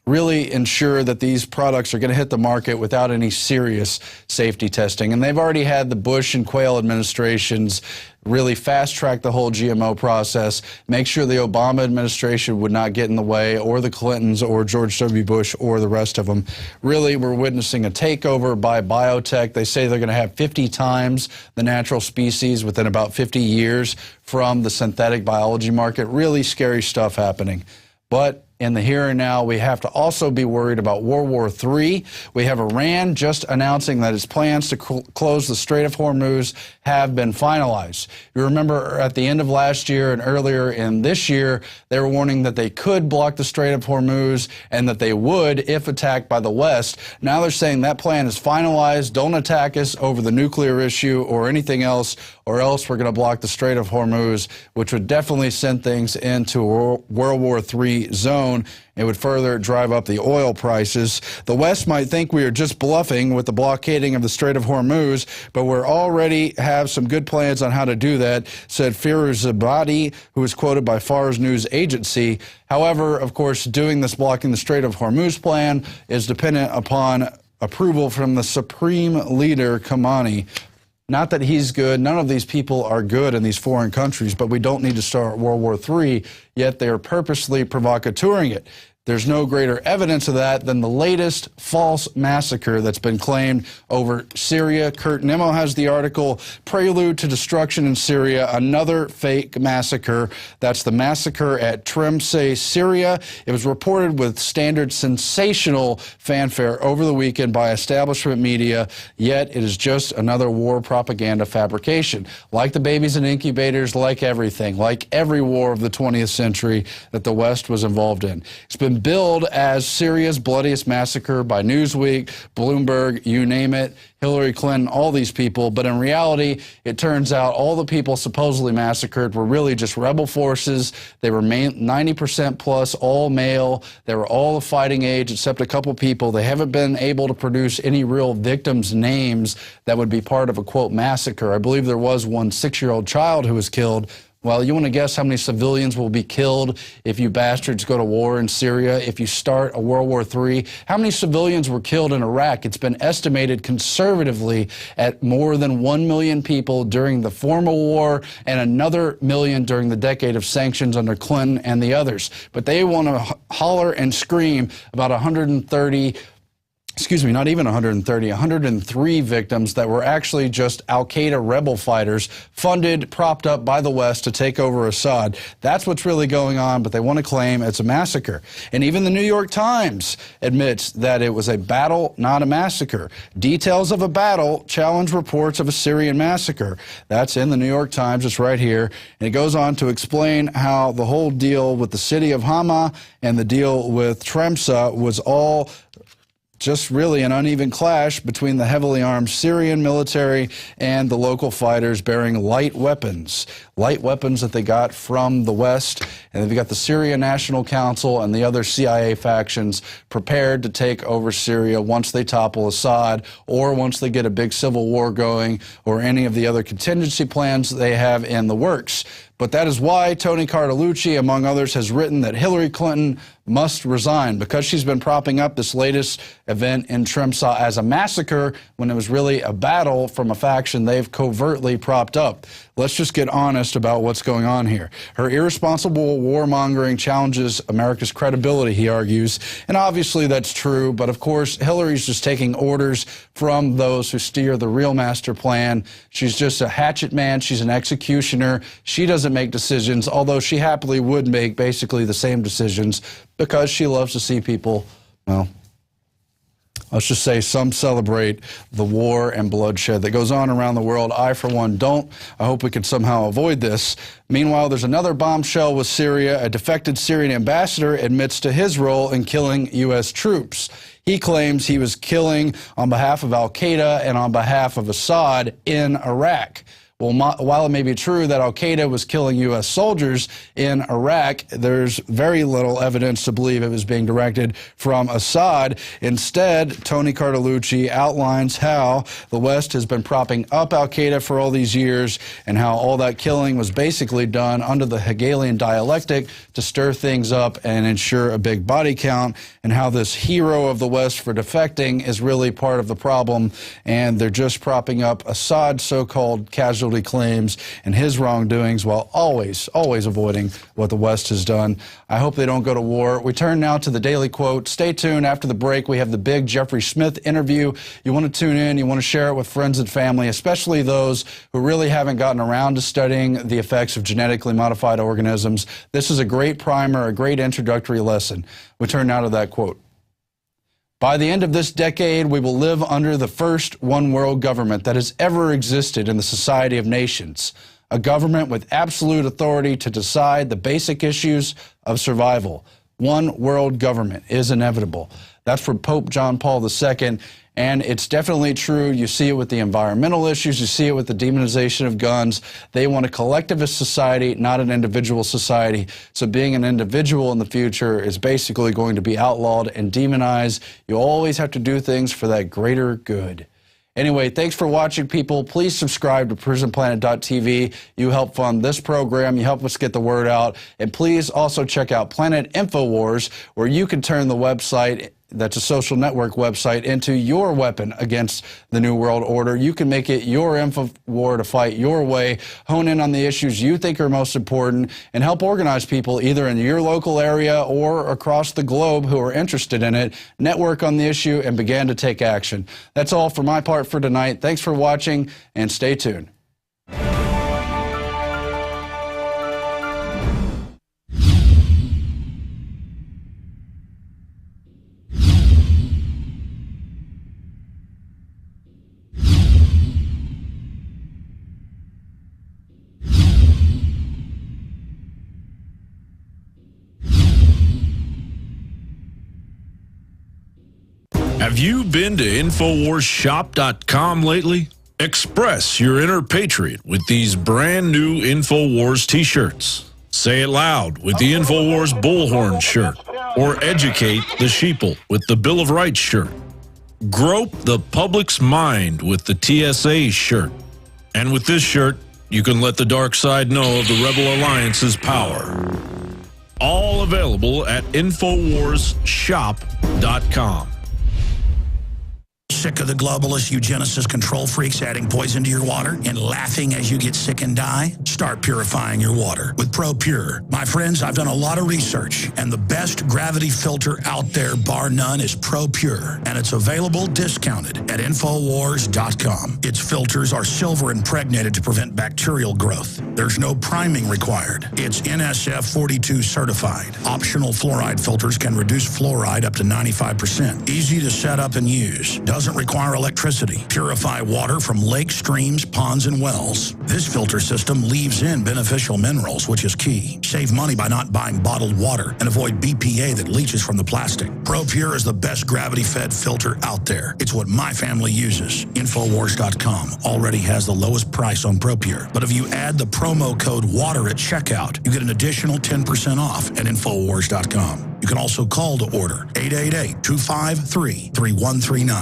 Speaker 1: really ensure that these products are going to hit the market without any serious safety testing. And they've already had the Bush and Quayle administrations really fast-track the whole GMO process, make sure the Obama administration would not get in the way, or the Clintons, or George W. Bush, or the rest of them. Really, we're witnessing a takeover by biotech. They say they're going to have 50 times the natural species within about 50 years from the synthetic biology market. Really scary stuff happening. But in the here and now, we have to also be worried about World War III. We have Iran just announcing that its plans to close the Strait of Hormuz have been finalized. You remember at the end of last year and earlier in this year, they were warning that they could block the Strait of Hormuz and that they would if attacked by the West. Now they're saying that plan is finalized. Don't attack us over the nuclear issue or anything else, or else we're going to block the Strait of Hormuz, which would definitely send things into a World War III zone. It would further drive up the oil prices. The West might think we are just bluffing with the blockading of the Strait of Hormuz, but we already have some good plans on how to do that, said Firuzabadi, who was quoted by Fars News Agency. However, of course, doing this blocking the Strait of Hormuz plan is dependent upon approval from the Supreme Leader Khamenei. Not that he's good. None of these people are good in these foreign countries, but we don't need to start World War III, yet they are purposely provocateuring it. There's no greater evidence of that than the latest false massacre that's been claimed over Syria. Kurt Nimmo has the article, Prelude to Destruction in Syria, another fake massacre. That's the massacre at Tremseh, Syria. It was reported with standard sensational fanfare over the weekend by establishment media, yet it is just another war propaganda fabrication. Like the babies in incubators, like everything, like every war of the 20th century that the West was involved in. It's been billed as Syria's bloodiest massacre by Newsweek, Bloomberg, you name it, Hillary Clinton, all these people. But in reality, it turns out all the people supposedly massacred were really just rebel forces. They were 90% plus all male. They were all of fighting age except a couple people. They haven't been able to produce any real victims' names that would be part of a, quote, massacre. I believe there was one 6-year-old child who was killed. Well, you want to guess how many civilians will be killed if you bastards go to war in Syria, if you start a World War III? How many civilians were killed in Iraq? It's been estimated conservatively at more than 1 million people during the formal war and another million during the decade of sanctions under Clinton and the others. But they want to holler and scream about 130 excuse me, not even 130, 103 victims that were actually just al-Qaeda rebel fighters funded, propped up by the West to take over Assad. That's what's really going on, but they want to claim it's a massacre. And even the New York Times admits that it was a battle, not a massacre. Details of a battle challenge reports of a Syrian massacre. That's in the New York Times. It's right here. And it goes on to explain how the whole deal with the city of Hama and the deal with Tremsa was all just really an uneven clash between the heavily armed Syrian military and the local fighters bearing light weapons that they got from the West. And they've got the Syrian National Council and the other CIA factions prepared to take over Syria once they topple Assad, or once they get a big civil war going, or any of the other contingency plans they have in the works. But that is why Tony Cartalucci, among others, has written that Hillary Clinton must resign, because she's been propping up this latest event in Tremsa as a massacre when it was really a battle from a faction they've covertly propped up. Let's just get honest about what's going on here. Her irresponsible warmongering challenges America's credibility, he argues, and obviously that's true, but of course Hillary's just taking orders from those who steer the real master plan. She's just a hatchet man. She's an executioner. She doesn't make decisions, although she happily would make basically the same decisions, because she loves to see people, well, let's just say some celebrate the war and bloodshed that goes on around the world. I, for one, don't. I hope we can somehow avoid this. Meanwhile, there's another bombshell with Syria. A defected Syrian ambassador admits to his role in killing U.S. troops. He claims he was killing on behalf of al-Qaeda and on behalf of Assad in Iraq. Well, while it may be true that al-Qaeda was killing U.S. soldiers in Iraq, there's very little evidence to believe it was being directed from Assad. Instead, Tony Cartalucci outlines how the West has been propping up al-Qaeda for all these years, and how all that killing was basically done under the Hegelian dialectic to stir things up and ensure a big body count, and how this hero of the West for defecting is really part of the problem, and they're just propping up Assad's so-called casualty claims and his wrongdoings, while always avoiding what the West has done. I hope they don't go to war. We turn now to the Daily Quote. Stay tuned. After the break, we have the big Jeffrey Smith interview. You want to tune in. You want to share it with friends and family, especially those who really haven't gotten around to studying the effects of genetically modified organisms. This is a great primer, a great introductory lesson. We turn now to that quote. By the end of this decade, we will live under the first one-world government that has ever existed in the society of nations, a government with absolute authority to decide the basic issues of survival. One world government is inevitable. That's from Pope John Paul II, and it's definitely true. You see it with the environmental issues. You see it with the demonization of guns. They want a collectivist society, not an individual society. So being an individual in the future is basically going to be outlawed and demonized. You always have to do things for that greater good. Anyway, thanks for watching, people. Please subscribe to PrisonPlanet.tv. You help fund this program. You help us get the word out. And please also check out Planet Infowars, where you can turn the website, that's a social network website, into your weapon against the New World Order. You can make it your info war to fight your way, hone in on the issues you think are most important, and help organize people either in your local area or across the globe who are interested in it, network on the issue, and begin to take action. That's all for my part for tonight. Thanks for watching, and stay tuned.
Speaker 5: Have you been to InfoWarsShop.com lately? Express your inner patriot with these brand new InfoWars t-shirts. Say it loud with the InfoWars Bullhorn shirt, or educate the sheeple with the Bill of Rights shirt. Grope the public's mind with the TSA shirt. And with this shirt, you can let the dark side know of the Rebel Alliance's power. All available at InfoWarsShop.com.
Speaker 4: Sick of the globalist, eugenicist control freaks adding poison to your water and laughing as you get sick and die? Start purifying your water with ProPure. My friends, I've done a lot of research, and the best gravity filter out there, bar none, is ProPure, and it's available discounted at Infowars.com. Its filters are silver impregnated to prevent bacterial growth. There's no priming required. It's NSF 42 certified. Optional fluoride filters can reduce fluoride up to 95%. Easy to set up and use. Doesn't require electricity. Purify water from lakes, streams, ponds, and wells. This filter system leaves in beneficial minerals, which is key. Save money by not buying bottled water and avoid BPA that leaches from the plastic. ProPure is the best gravity-fed filter out there. It's what my family uses. Infowars.com already has the lowest price on ProPure. But if you add the promo code WATER at checkout, you get an additional 10% off at Infowars.com. You can also call to order 888-253-3139.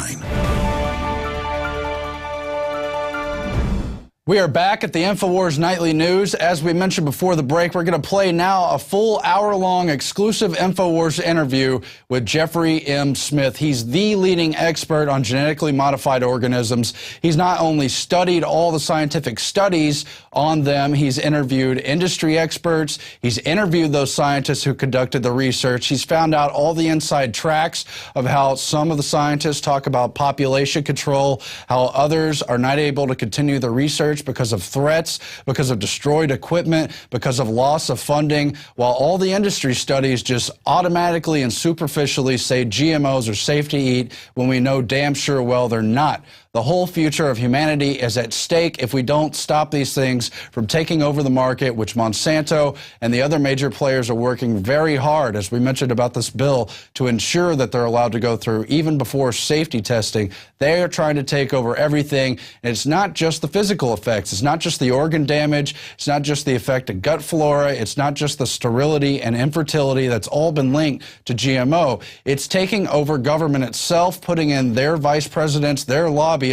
Speaker 1: We are back at the Infowars Nightly News. As we mentioned before the break, we're going to play now a full hour-long exclusive Infowars interview with Jeffrey M. Smith. He's the leading expert on genetically modified organisms. He's not only studied all the scientific studies on them, he's interviewed industry experts. He's interviewed those scientists who conducted the research. He's found out all the inside tracks of how some of the scientists talk about population control, how others are not able to continue the research because of threats, because of destroyed equipment, because of loss of funding, while all the industry studies just automatically and superficially say GMOs are safe to eat when we know damn sure well they're not. The whole future of humanity is at stake if we don't stop these things from taking over the market, which Monsanto and the other major players are working very hard, as we mentioned about this bill, to ensure that they're allowed to go through even before safety testing. They are trying to take over everything, and it's not just the physical effects. It's not just the organ damage. It's not just the effect of gut flora. It's not just the sterility and infertility that's all been linked to GMO. It's taking over government itself, putting in their vice presidents, their lobbyists,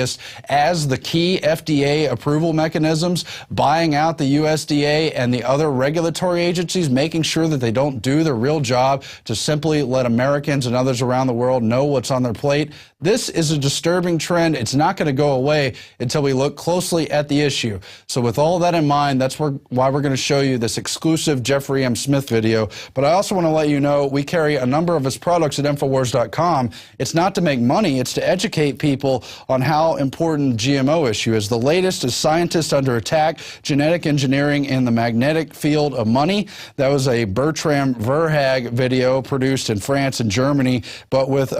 Speaker 1: as the key FDA approval mechanisms, buying out the USDA and the other regulatory agencies, making sure that they don't do their real job to simply let Americans and others around the world know what's on their plate. This is a disturbing trend. It's not going to go away until we look closely at the issue. So with all that in mind, that's why we're going to show you this exclusive Jeffrey M. Smith video. But I also want to let you know we carry a number of his products at Infowars.com. It's not to make money. It's to educate people on how important GMO issue is. The latest is Scientists Under Attack, Genetic Engineering in the Magnetic Field of Money. That was a Bertram Verhaeghe video produced in France and Germany, but with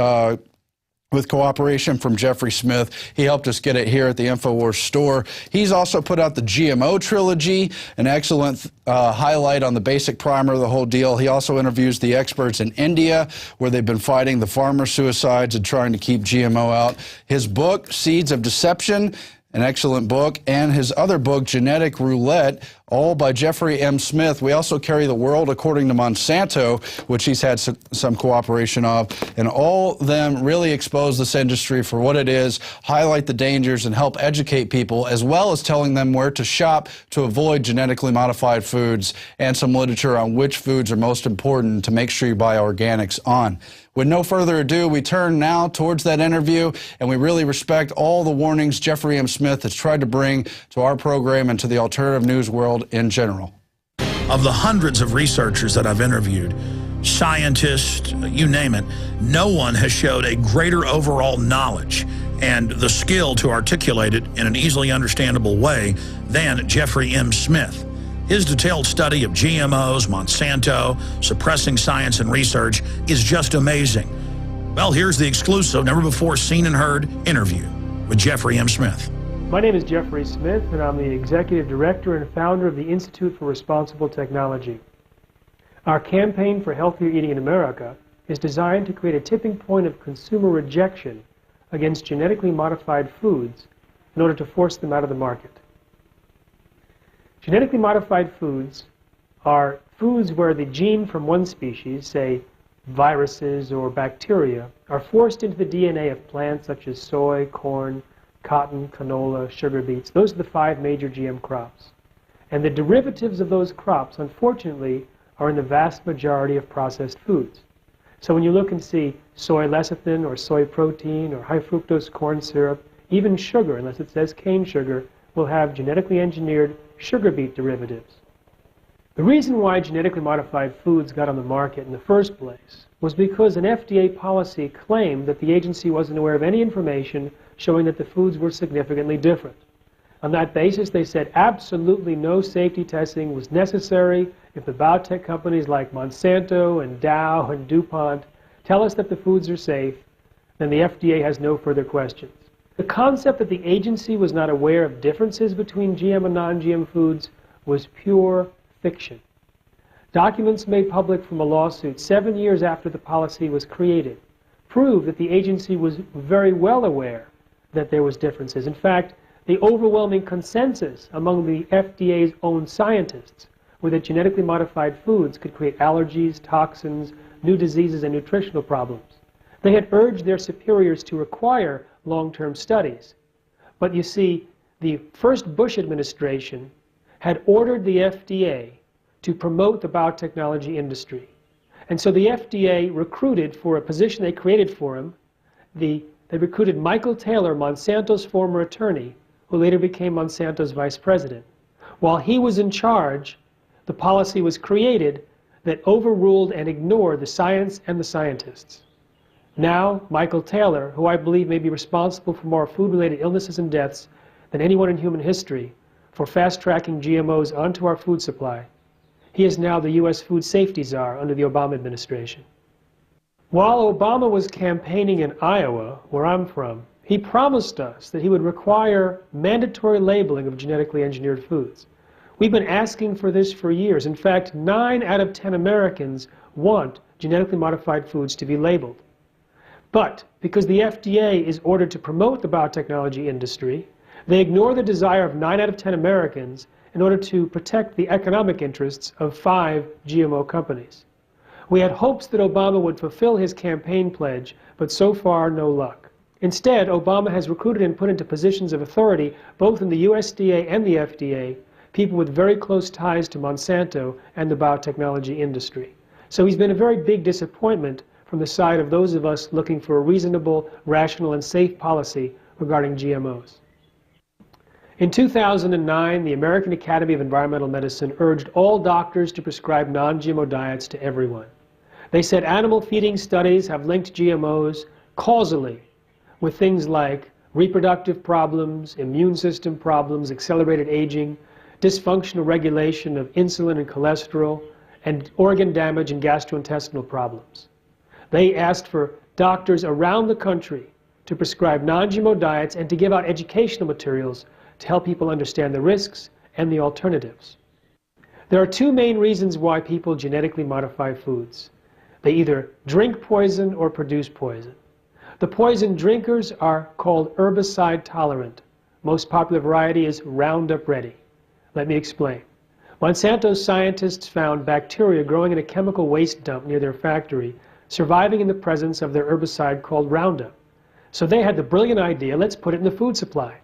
Speaker 1: cooperation from Jeffrey Smith. He helped us get it here at the Infowars store. He's also put out the GMO trilogy, an excellent highlight on the basic primer of the whole deal. He also interviews the experts in India, where they've been fighting the farmer suicides and trying to keep GMO out. His book, Seeds of Deception, an excellent book, and his other book, Genetic Roulette, all by Jeffrey M. Smith. We also carry The World According to Monsanto, which he's had some cooperation of, and all of them really expose this industry for what it is, highlight the dangers, and help educate people, as well as telling them where to shop to avoid genetically modified foods, and some literature on which foods are most important to make sure you buy organics on. With no further ado, we turn now towards that interview, and we really respect all the warnings Jeffrey M. Smith has tried to bring to our program and to the alternative news world in general.
Speaker 4: Of the hundreds of researchers that I've interviewed, scientists, you name it, no one has showed a greater overall knowledge and the skill to articulate it in an easily understandable way than Jeffrey M. Smith. His detailed study of GMOs, Monsanto, suppressing science and research is just amazing. Well, here's the exclusive, never before seen and heard interview with Jeffrey M. Smith.
Speaker 6: My name is Jeffrey Smith, and I'm the Executive Director and founder of the Institute for Responsible Technology. Our campaign for healthier eating in America is designed to create a tipping point of consumer rejection against genetically modified foods in order to force them out of the market. Genetically modified foods are foods where the gene from one species, say viruses or bacteria, are forced into the DNA of plants such as soy, corn, cotton, canola, sugar beets. Those are the 5 major GM crops. And the derivatives of those crops, unfortunately, are in the vast majority of processed foods. So when you look and see soy lecithin or soy protein or high fructose corn syrup, even sugar, unless it says cane sugar, will have genetically engineered sugar beet derivatives. The reason why genetically modified foods got on the market in the first place was because an FDA policy claimed that the agency wasn't aware of any information showing that the foods were significantly different. On that basis, they said absolutely no safety testing was necessary. If the biotech companies like Monsanto and Dow and DuPont tell us that the foods are safe, then the FDA has no further questions. The concept that the agency was not aware of differences between GM and non-GM foods was pure fiction. Documents made public from a lawsuit 7 years after the policy was created prove that the agency was very well aware that there was differences. In fact, the overwhelming consensus among the FDA's own scientists were that genetically modified foods could create allergies, toxins, new diseases, and nutritional problems. They had urged their superiors to require long-term studies. But you see, the first Bush administration had ordered the FDA to promote the biotechnology industry. And so the FDA recruited, for a position they created for him, they recruited Michael Taylor, Monsanto's former attorney, who later became Monsanto's vice president. While he was in charge, the policy was created that overruled and ignored the science and the scientists. Now, Michael Taylor, who I believe may be responsible for more food-related illnesses and deaths than anyone in human history for fast-tracking GMOs onto our food supply, he is now the U.S. food safety czar under the Obama administration. While Obama was campaigning in Iowa, where I'm from, he promised us that he would require mandatory labeling of genetically engineered foods. We've been asking for this for years. In fact, 9 out of 10 Americans want genetically modified foods to be labeled. But because the FDA is ordered to promote the biotechnology industry, they ignore the desire of 9 out of 10 Americans in order to protect the economic interests of 5 GMO companies. We had hopes that Obama would fulfill his campaign pledge, but so far, no luck. Instead, Obama has recruited and put into positions of authority, both in the USDA and the FDA, people with very close ties to Monsanto and the biotechnology industry. So he's been a very big disappointment from the side of those of us looking for a reasonable, rational, and safe policy regarding GMOs. In 2009, the American Academy of Environmental Medicine urged all doctors to prescribe non-GMO diets to everyone. They said animal feeding studies have linked GMOs causally with things like reproductive problems, immune system problems, accelerated aging, dysfunctional regulation of insulin and cholesterol, and organ damage and gastrointestinal problems. They asked for doctors around the country to prescribe non-GMO diets and to give out educational materials to help people understand the risks and the alternatives. There are 2 main reasons why people genetically modify foods. They either drink poison or produce poison. The poison drinkers are called herbicide tolerant. Most popular variety is Roundup Ready. Let me explain. Monsanto's scientists found bacteria growing in a chemical waste dump near their factory, surviving in the presence of their herbicide called Roundup. So they had the brilliant idea, let's put it in the food supply.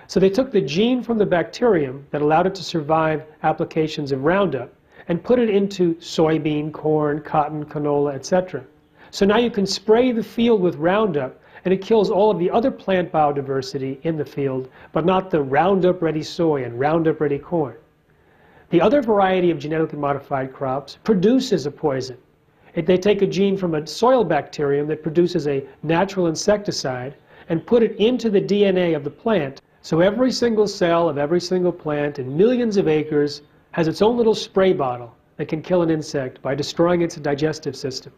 Speaker 6: So they took the gene from the bacterium that allowed it to survive applications of Roundup and put it into soybean, corn, cotton, canola, etc. So now you can spray the field with Roundup and it kills all of the other plant biodiversity in the field, but not the Roundup Ready soy and Roundup Ready corn. The other variety of genetically modified crops produces a poison. They take a gene from a soil bacterium that produces a natural insecticide and put it into the DNA of the plant. So every single cell of every single plant in millions of acres has its own little spray bottle that can kill an insect by destroying its digestive system.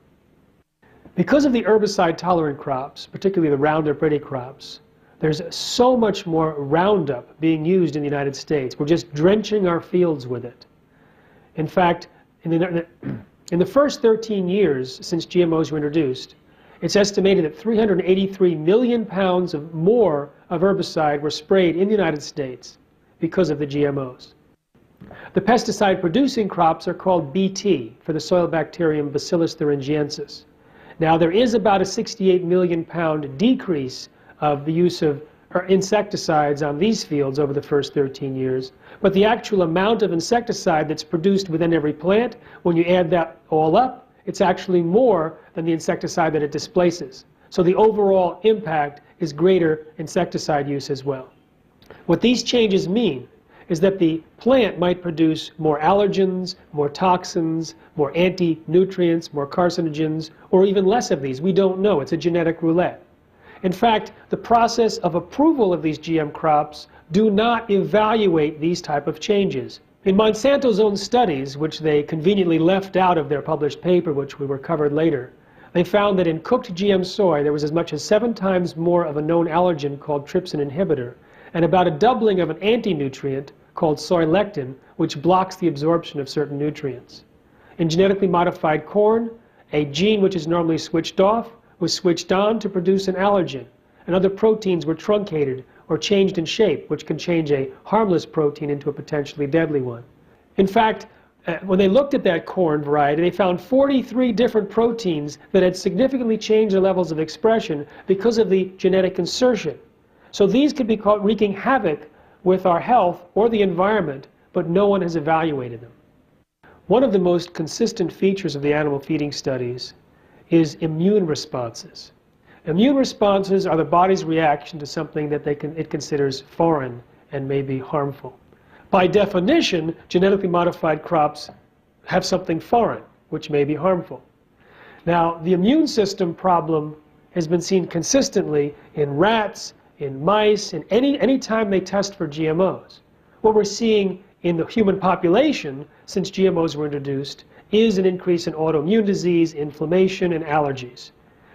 Speaker 6: Because of the herbicide-tolerant crops, particularly the Roundup Ready crops, there's so much more Roundup being used in the United States. We're just drenching our fields with it. In fact, in the first 13 years since GMOs were introduced, it's estimated that 383 million pounds more of herbicide were sprayed in the United States because of the GMOs. The pesticide-producing crops are called Bt, for the soil bacterium Bacillus thuringiensis. Now, there is about a 68 million pound decrease of the use of insecticides on these fields over the first 13 years, but the actual amount of insecticide that's produced within every plant, when you add that all up, it's actually more than the insecticide that it displaces. So the overall impact is greater insecticide use as well. What these changes mean is that the plant might produce more allergens, more toxins, more anti-nutrients, more carcinogens, or even less of these. We don't know. It's a genetic roulette. In fact, the process of approval of these GM crops do not evaluate these type of changes. In Monsanto's own studies, which they conveniently left out of their published paper, which we were covered later, they found that in cooked GM soy there was as much as 7 times more of a known allergen called trypsin inhibitor, and about a doubling of an anti-nutrient called soy lectin, which blocks the absorption of certain nutrients. In genetically modified corn, a gene which is normally switched off was switched on to produce an allergen, and other proteins were truncated or changed in shape, which can change a harmless protein into a potentially deadly one. In fact, when they looked at that corn variety, they found 43 different proteins that had significantly changed their levels of expression because of the genetic insertion. So these could be caught wreaking havoc with our health or the environment, but no one has evaluated them. One of the most consistent features of the animal feeding studies is immune responses. Immune responses are the body's reaction to something that it considers foreign and may be harmful. By definition, genetically modified crops have something foreign, which may be harmful. Now, the immune system problem has been seen consistently in rats, in mice, and any time they test for GMOs. What we're seeing in the human population since GMOs were introduced is an increase in autoimmune disease, inflammation, and allergies.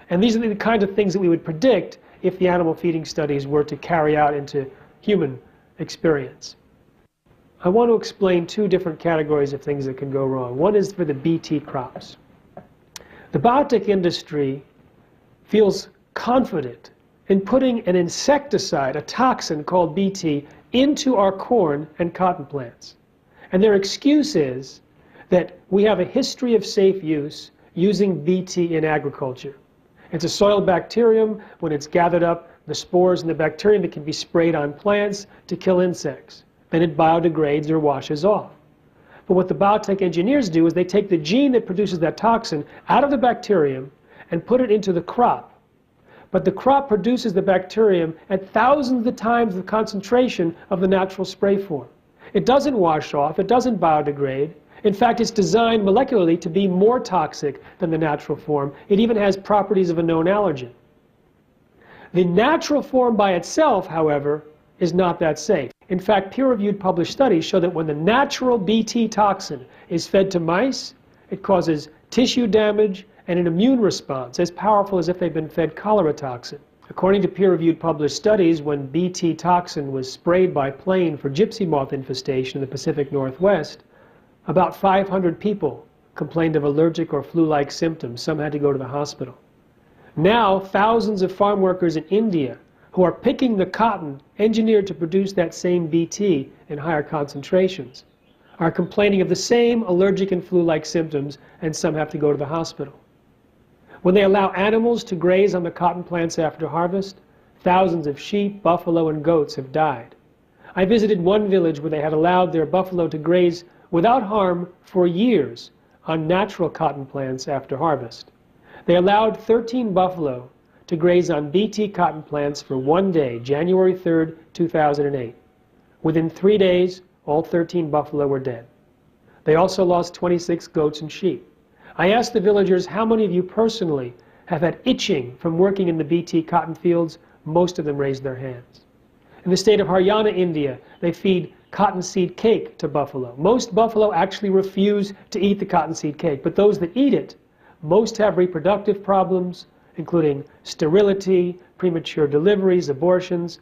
Speaker 6: And these are the kind of things that we would predict if the animal feeding studies were to carry out into human experience. I want to explain 2 different categories of things that can go wrong. One is for the BT crops. The biotech industry feels confident in putting an insecticide, a toxin called BT, into our corn and cotton plants. And their excuse is that we have a history of safe use using BT in agriculture. It's a soil bacterium. When it's gathered up, the spores in the bacterium, it can be sprayed on plants to kill insects. Then it biodegrades or washes off. But what the biotech engineers do is they take the gene that produces that toxin out of the bacterium and put it into the crop. But the crop produces the bacterium at thousands of times the concentration of the natural spray form. It doesn't wash off, it doesn't biodegrade. In fact, it's designed molecularly to be more toxic than the natural form. It even has properties of a known allergen. The natural form by itself, however, is not that safe. In fact, peer-reviewed published studies show that when the natural BT toxin is fed to mice, it causes tissue damage and an immune response as powerful as if they've been fed cholera toxin. According to peer-reviewed published studies, when BT toxin was sprayed by plane for gypsy moth infestation in the Pacific Northwest, about 500 people complained of allergic or flu-like symptoms. Some had to go to the hospital. Now, thousands of farm workers in India who are picking the cotton engineered to produce that same BT in higher concentrations are complaining of the same allergic and flu-like symptoms, and some have to go to the hospital. When they allow animals to graze on the cotton plants after harvest, thousands of sheep, buffalo, and goats have died. I visited one village where they had allowed their buffalo to graze without harm for years on natural cotton plants after harvest. They allowed 13 buffalo to graze on BT cotton plants for one day, January 3rd, 2008. Within 3 days, all 13 buffalo were dead. They also lost 26 goats and sheep. I asked the villagers, how many of you personally have had itching from working in the BT cotton fields? Most of them raised their hands. In the state of Haryana, India, they feed cottonseed cake to buffalo. Most buffalo actually refuse to eat the cottonseed cake, but those that eat it, most have reproductive problems, including sterility, premature deliveries, abortions,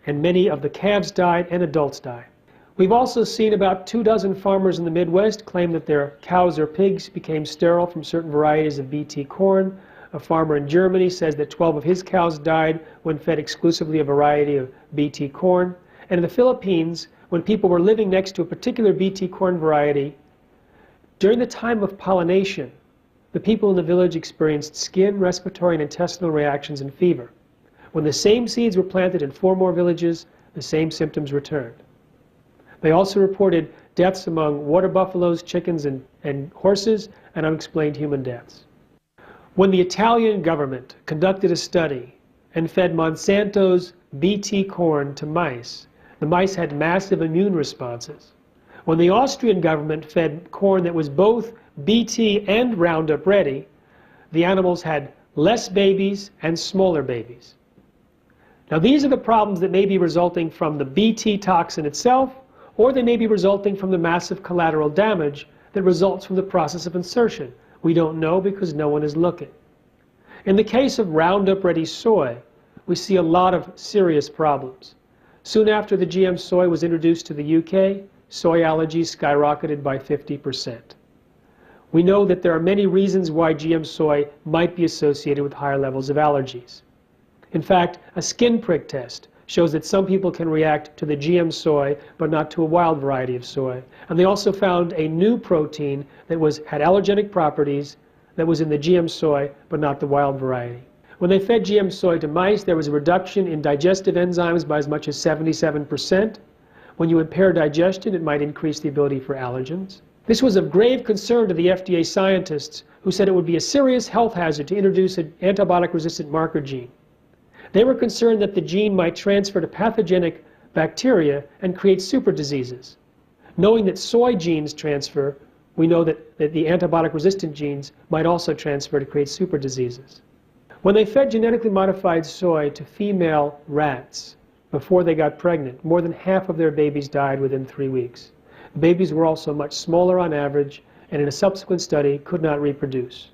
Speaker 6: and many of the calves died and adults died. We've also seen about 24 farmers in the Midwest claim that their cows or pigs became sterile from certain varieties of BT corn. A farmer in Germany says that 12 of his cows died when fed exclusively a variety of BT corn. And in the Philippines, when people were living next to a particular BT corn variety, during the time of pollination, the people in the village experienced skin, respiratory, and intestinal reactions and fever. When the same seeds were planted in 4 more villages, the same symptoms returned. They also reported deaths among water buffaloes, chickens, and horses, and unexplained human deaths. When the Italian government conducted a study and fed Monsanto's Bt corn to mice, the mice had massive immune responses. When the Austrian government fed corn that was both Bt and Roundup ready, the animals had less babies and smaller babies. Now these are the problems that may be resulting from the Bt toxin itself, or they may be resulting from the massive collateral damage that results from the process of insertion. We don't know because no one is looking. In the case of Roundup Ready soy, we see a lot of serious problems. Soon after the GM soy was introduced to the UK, soy allergies skyrocketed by 50%. We know that there are many reasons why GM soy might be associated with higher levels of allergies. In fact, a skin prick test shows that some people can react to the GM soy but not to a wild variety of soy. And they also found a new protein that had allergenic properties that was in the GM soy but not the wild variety. When they fed GM soy to mice, there was a reduction in digestive enzymes by as much as 77%. When you impair digestion, it might increase the ability for allergens. This was of grave concern to the FDA scientists, who said it would be a serious health hazard to introduce an antibiotic-resistant marker gene. They were concerned that the gene might transfer to pathogenic bacteria and create super diseases. Knowing that soy genes transfer, we know that the antibiotic-resistant genes might also transfer to create super diseases. When they fed genetically modified soy to female rats before they got pregnant, more than half of their babies died within 3 weeks. The babies were also much smaller on average, and in a subsequent study could not reproduce.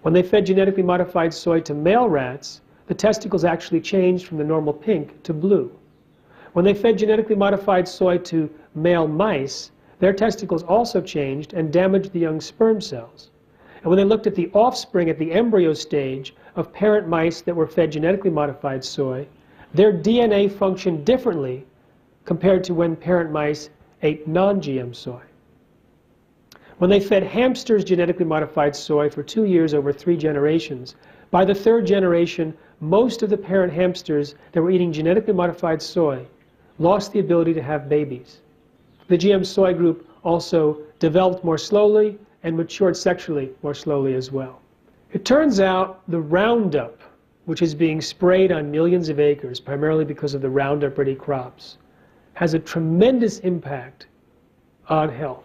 Speaker 6: When they fed genetically modified soy to male rats, the testicles actually changed from the normal pink to blue. When they fed genetically modified soy to male mice, their testicles also changed and damaged the young sperm cells. And when they looked at the offspring at the embryo stage of parent mice that were fed genetically modified soy, their DNA functioned differently compared to when parent mice ate non-GM soy. When they fed hamsters genetically modified soy for 2 years over 3 generations, by the 3rd generation, most of the parent hamsters that were eating genetically modified soy lost the ability to have babies. The GM soy group also developed more slowly and matured sexually more slowly as well. It turns out the Roundup, which is being sprayed on millions of acres, primarily because of the Roundup Ready crops, has a tremendous impact on health.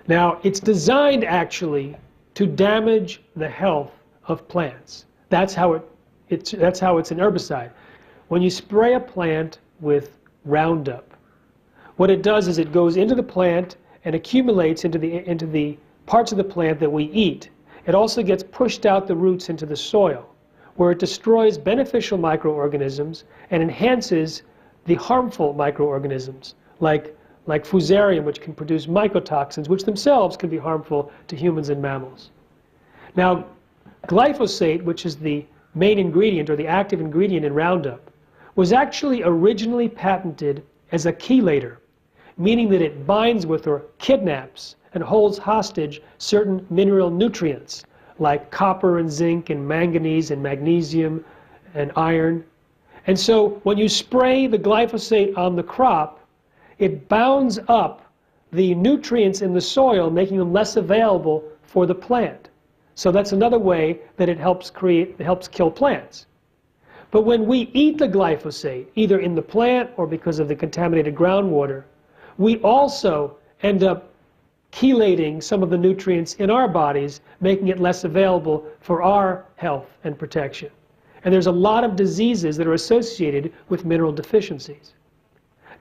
Speaker 6: Now, it's designed actually to damage the health of plants. That's how it's an herbicide. When you spray a plant with Roundup, what it does is it goes into the plant and accumulates into the parts of the plant that we eat. It also gets pushed out the roots into the soil, where it destroys beneficial microorganisms and enhances the harmful microorganisms, like Fusarium, which can produce mycotoxins, which themselves can be harmful to humans and mammals. Now, glyphosate, which is the main ingredient or the active ingredient in Roundup, was actually originally patented as a chelator, meaning that it binds with or kidnaps and holds hostage certain mineral nutrients like copper and zinc and manganese and magnesium and iron. And so when you spray the glyphosate on the crop, it bounds up the nutrients in the soil, making them less available for the plant. So that's another way that it helps kill plants. But when we eat the glyphosate, either in the plant or because of the contaminated groundwater, we also end up chelating some of the nutrients in our bodies, making it less available for our health and protection. And there's a lot of diseases that are associated with mineral deficiencies.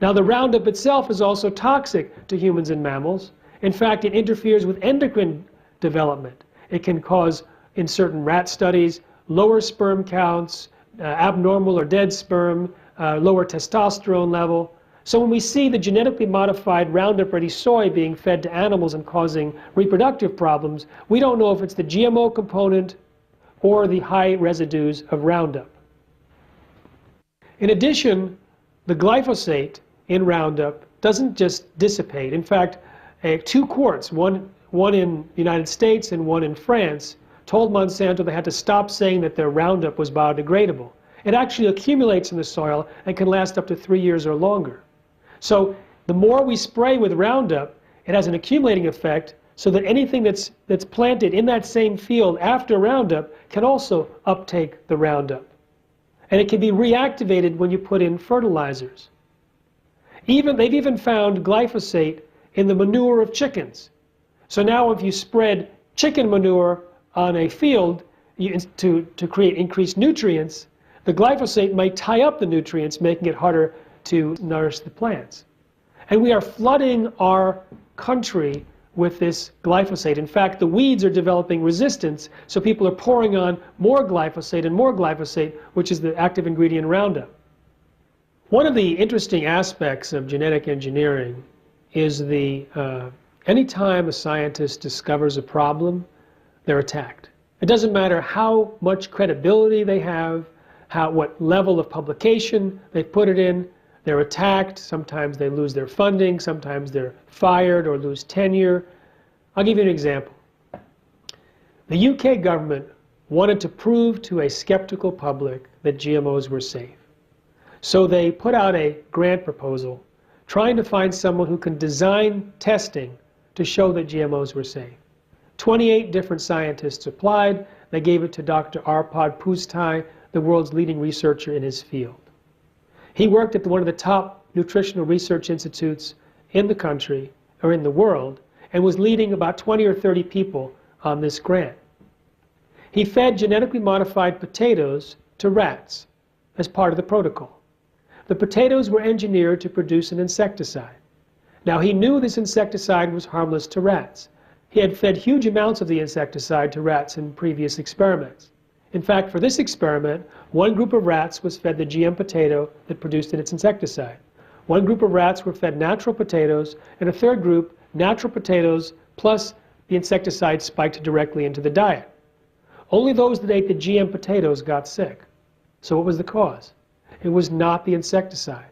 Speaker 6: Now, the Roundup itself is also toxic to humans and mammals. In fact, it interferes with endocrine development. It can cause, in certain rat studies, lower sperm counts, abnormal or dead sperm, lower testosterone level. So when we see the genetically modified Roundup Ready soy being fed to animals and causing reproductive problems, we don't know if it's the GMO component or the high residues of Roundup. In addition, the glyphosate in Roundup doesn't just dissipate. In fact, 2 courts, one in the United States and one in France, told Monsanto they had to stop saying that their Roundup was biodegradable. It actually accumulates in the soil and can last up to 3 years or longer. So The more we spray with Roundup, it has an accumulating effect so that anything that's planted in that same field after Roundup can also uptake the Roundup. And it can be reactivated when you put in fertilizers. They've even found glyphosate in the manure of chickens. So now if you spread chicken manure on a field to create increased nutrients, the glyphosate might tie up the nutrients, making it harder to nourish the plants. And we are flooding our country with this glyphosate. In fact, the weeds are developing resistance, so people are pouring on more glyphosate, which is the active ingredient in Roundup. One of the interesting aspects of genetic engineering is anytime a scientist discovers a problem, they're attacked. It doesn't matter how much credibility they have, what level of publication they put it in, they're attacked. Sometimes they lose their funding, sometimes they're fired or lose tenure. I'll give you an example. The UK government wanted to prove to a skeptical public that GMOs were safe. So they put out a grant proposal trying to find someone who can design testing to show that GMOs were safe. 28 different scientists applied. They gave it to Dr. Arpad Pusztai, the world's leading researcher in his field. He worked at one of the top nutritional research institutes in the country, or in the world, and was leading about 20 or 30 people on this grant. He fed genetically modified potatoes to rats as part of the protocol. The potatoes were engineered to produce an insecticide. Now, he knew this insecticide was harmless to rats. He had fed huge amounts of the insecticide to rats in previous experiments. In fact, for this experiment, one group of rats was fed the GM potato that produced its insecticide. One group of rats were fed natural potatoes, and a third group, natural potatoes plus the insecticide spiked directly into the diet. Only those that ate the GM potatoes got sick. So what was the cause? It was not the insecticide.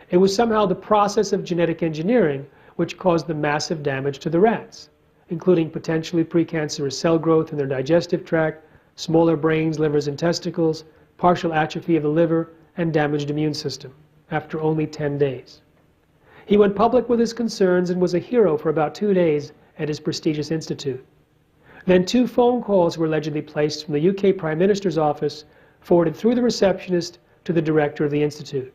Speaker 6: It was somehow the process of genetic engineering which caused the massive damage to the rats, including potentially precancerous cell growth in their digestive tract, smaller brains, livers, and testicles, partial atrophy of the liver, and damaged immune system after only 10 days. He went public with his concerns and was a hero for about 2 days at his prestigious institute. Then 2 phone calls were allegedly placed from the UK Prime Minister's office, forwarded through the receptionist to the director of the institute.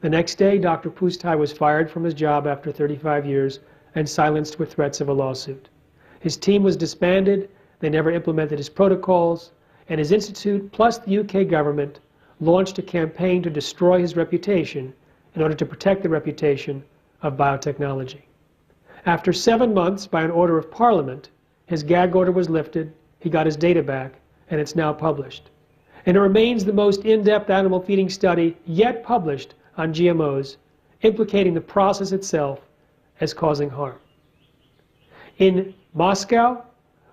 Speaker 6: The next day, Dr. Pusztai was fired from his job after 35 years and silenced with threats of a lawsuit. His team was disbanded. They never implemented his protocols, and his institute, plus the UK government, launched a campaign to destroy his reputation in order to protect the reputation of biotechnology. After 7 months, by an order of Parliament, his gag order was lifted, he got his data back, and it's now published. And it remains the most in-depth animal feeding study yet published on GMOs, implicating the process itself as causing harm. In Moscow,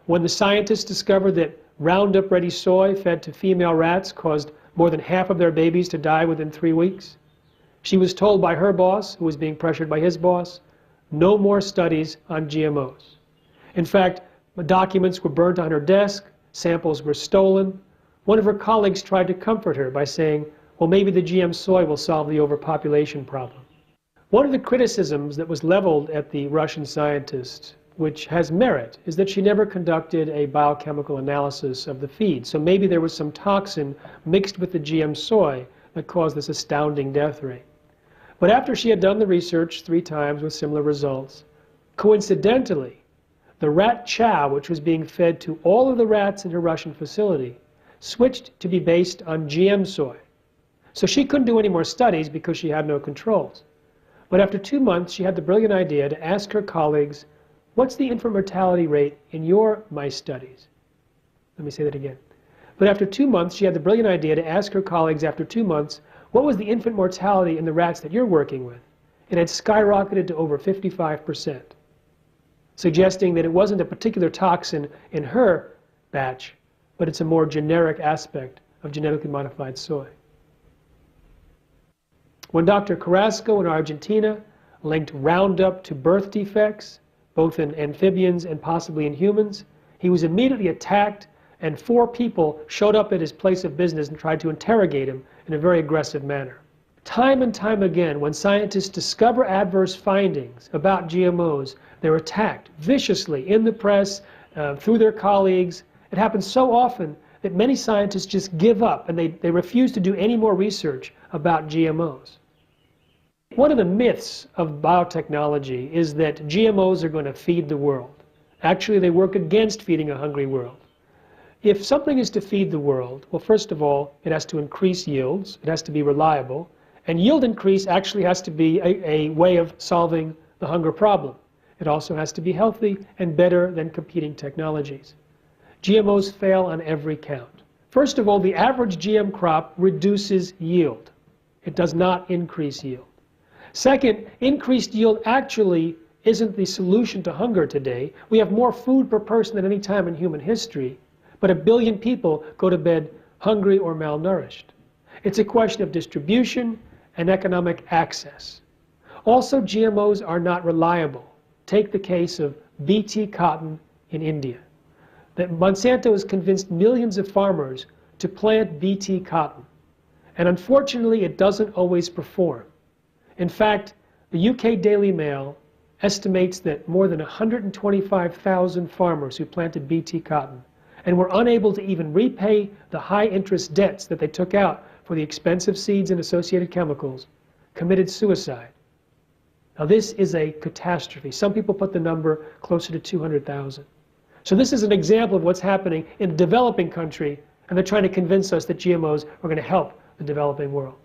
Speaker 6: when the scientists discovered that Roundup-ready soy fed to female rats caused more than half of their babies to die within 3 weeks, she was told by her boss, who was being pressured by his boss, no more studies on GMOs. In fact, documents were burnt on her desk, samples were stolen. One of her colleagues tried to comfort her by saying, well, maybe the GM soy will solve the overpopulation problem. One of the criticisms that was leveled at the Russian scientist, which has merit, is that she never conducted a biochemical analysis of the feed. So maybe there was some toxin mixed with the GM soy that caused this astounding death rate. But after she had done the research 3 times with similar results, coincidentally, the rat chow, which was being fed to all of the rats in her Russian facility, switched to be based on GM soy. So she couldn't do any more studies because she had no controls. But after 2 months, she had the brilliant idea to ask her colleagues, what's the infant mortality rate in your mice studies? Let me say that again. But after 2 months, she had the brilliant idea to ask her colleagues after 2 months, what was the infant mortality in the rats that you're working with? It had skyrocketed to over 55%, suggesting that it wasn't a particular toxin in her batch, but it's a more generic aspect of genetically modified soy. When Dr. Carrasco in Argentina linked Roundup to birth defects, both in amphibians and possibly in humans, he was immediately attacked, and 4 people showed up at his place of business and tried to interrogate him in a very aggressive manner. Time and time again, when scientists discover adverse findings about GMOs, they're attacked viciously in the press, through their colleagues. It happens so often that many scientists just give up and they refuse to do any more research about GMOs. One of the myths of biotechnology is that GMOs are going to feed the world. Actually, they work against feeding a hungry world. If something is to feed the world, well, first of all, it has to increase yields, it has to be reliable, and yield increase actually has to be a way of solving the hunger problem. It also has to be healthy and better than competing technologies. GMOs fail on every count. First of all, the average GM crop reduces yield. It does not increase yield. Second, increased yield actually isn't the solution to hunger today. We have more food per person than any time in human history, but 1 billion people go to bed hungry or malnourished. It's a question of distribution and economic access. Also, GMOs are not reliable. Take the case of Bt cotton in India. That Monsanto has convinced millions of farmers to plant Bt cotton. And unfortunately, it doesn't always perform. In fact, the UK Daily Mail estimates that more than 125,000 farmers who planted Bt cotton and were unable to even repay the high interest debts that they took out for the expensive seeds and associated chemicals committed suicide. Now this is a catastrophe. Some people put the number closer to 200,000. So this is an example of what's happening in a developing country, and they're trying to convince us that GMOs are going to help the developing world.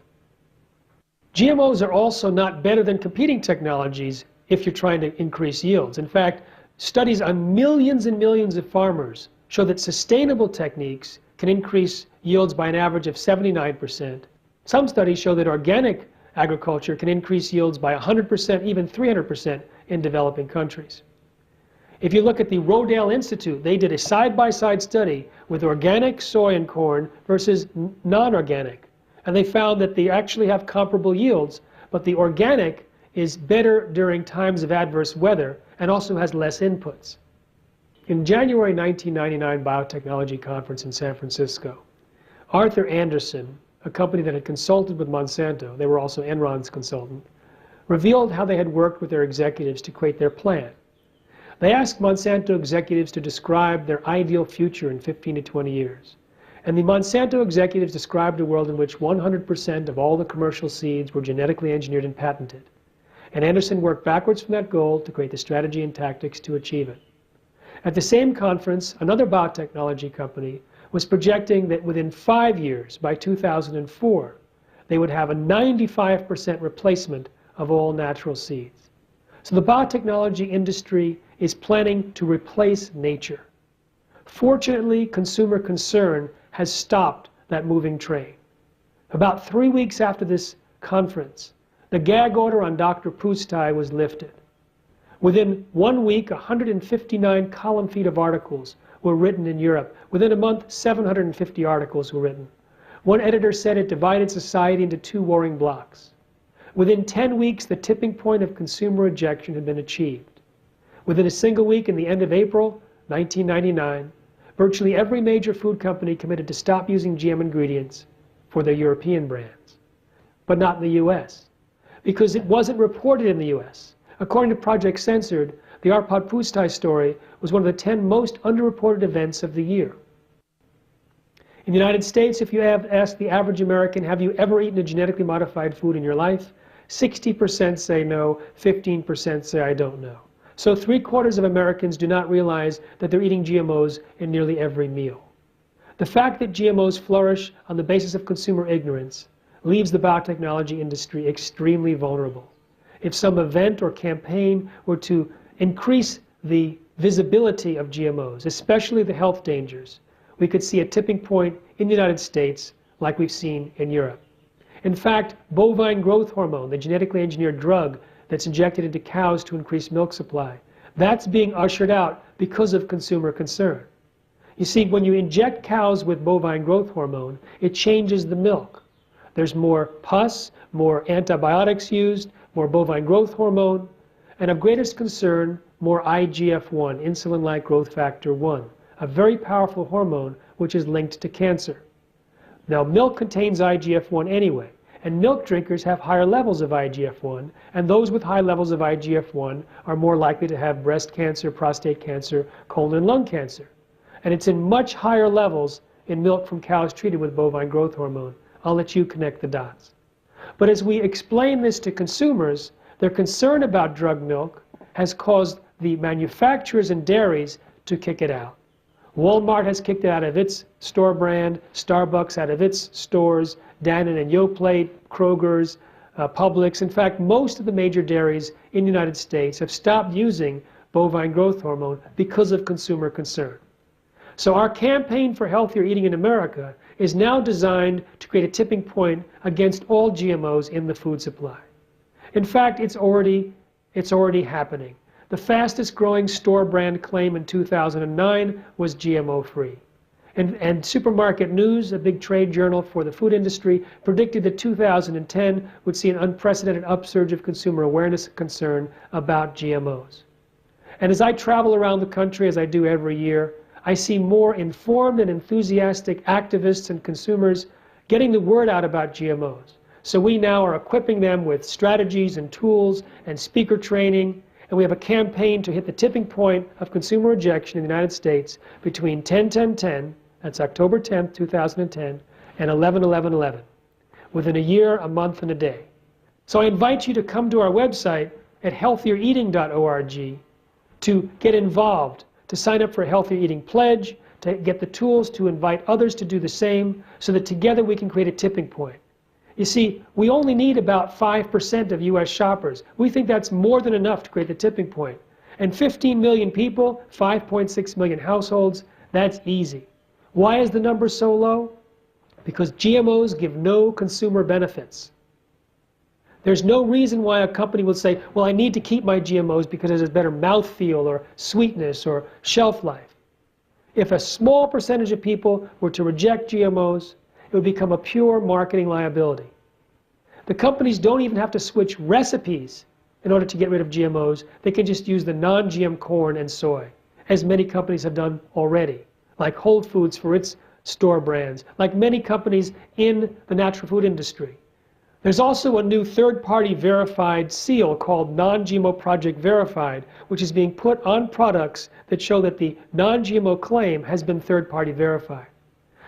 Speaker 6: GMOs are also not better than competing technologies if you're trying to increase yields. In fact, studies on millions and millions of farmers show that sustainable techniques can increase yields by an average of 79%. Some studies show that organic agriculture can increase yields by 100%, even 300% in developing countries. If you look at the Rodale Institute, they did a side-by-side study with organic soy and corn versus non-organic. And they found that they actually have comparable yields, but the organic is better during times of adverse weather and also has less inputs. In January 1999 Biotechnology Conference in San Francisco, Arthur Anderson, a company that had consulted with Monsanto, they were also Enron's consultant, revealed how they had worked with their executives to create their plan. They asked Monsanto executives to describe their ideal future in 15 to 20 years. And the Monsanto executives described a world in which 100% of all the commercial seeds were genetically engineered and patented. And Anderson worked backwards from that goal to create the strategy and tactics to achieve it. At the same conference, another biotechnology company was projecting that within 5 years, by 2004, they would have a 95% replacement of all natural seeds. So the biotechnology industry is planning to replace nature. Fortunately, consumer concern has stopped that moving train. About 3 weeks after this conference, the gag order on Dr. Pustai was lifted. Within 1 week, 159 column feet of articles were written in Europe. Within a month, 750 articles were written. One editor said it divided society into 2 warring blocs. Within 10 weeks, the tipping point of consumer rejection had been achieved. Within a single week, in the end of April 1999, virtually every major food company committed to stop using GM ingredients for their European brands, but not in the US, because it wasn't reported in the US. According to Project Censored, the Arpad Pustai story was one of the 10 most underreported events of the year. In the United States, if you have asked the average American, have you ever eaten a genetically modified food in your life? 60% say no, 15% say I don't know. So 3/4 of Americans do not realize that they're eating GMOs in nearly every meal. The fact that GMOs flourish on the basis of consumer ignorance leaves the biotechnology industry extremely vulnerable. If some event or campaign were to increase the visibility of GMOs, especially the health dangers, we could see a tipping point in the United States like we've seen in Europe. In fact, bovine growth hormone, the genetically engineered drug that's injected into cows to increase milk supply, that's being ushered out because of consumer concern. You see, when you inject cows with bovine growth hormone, it changes the milk. There's more pus, more antibiotics used, more bovine growth hormone, and of greatest concern, more IGF-1, insulin-like growth factor 1, a very powerful hormone which is linked to cancer. Now, milk contains IGF-1 anyway, and milk drinkers have higher levels of IGF-1, and those with high levels of IGF-1 are more likely to have breast cancer, prostate cancer, colon and lung cancer. And it's in much higher levels in milk from cows treated with bovine growth hormone. I'll let you connect the dots. But as we explain this to consumers, their concern about drug milk has caused the manufacturers and dairies to kick it out. Walmart has kicked it out of its store brand, Starbucks out of its stores, Dannon and Yoplait, Kroger's, Publix. In fact, most of the major dairies in the United States have stopped using bovine growth hormone because of consumer concern. So our campaign for healthier eating in America is now designed to create a tipping point against all GMOs in the food supply. In fact, it's already happening. The fastest growing store brand claim in 2009 was GMO-free. And Supermarket News, a big trade journal for the food industry, predicted that 2010 would see an unprecedented upsurge of consumer awareness and concern about GMOs. And as I travel around the country, as I do every year, I see more informed and enthusiastic activists and consumers getting the word out about GMOs. So we now are equipping them with strategies and tools and speaker training, and we have a campaign to hit the tipping point of consumer rejection in the United States between 10-10-10, that's October 10th, 2010, and 11-11-11, within a year, a month, and a day. So I invite you to come to our website at healthiereating.org to get involved, to sign up for a Healthier Eating Pledge, to get the tools to invite others to do the same, so that together we can create a tipping point. You see, we only need about 5% of U.S. shoppers. We think that's more than enough to create the tipping point. And 15 million people, 5.6 million households, that's easy. Why is the number so low? Because GMOs give no consumer benefits. There's no reason why a company would say, well, I need to keep my GMOs because it has better mouthfeel or sweetness or shelf life. If a small percentage of people were to reject GMOs, it would become a pure marketing liability. The companies don't even have to switch recipes in order to get rid of GMOs. They can just use the non-GM corn and soy, as many companies have done already, like Whole Foods for its store brands, like many companies in the natural food industry. There's also a new third-party verified seal called Non-GMO Project Verified, which is being put on products that show that the non-GMO claim has been third-party verified.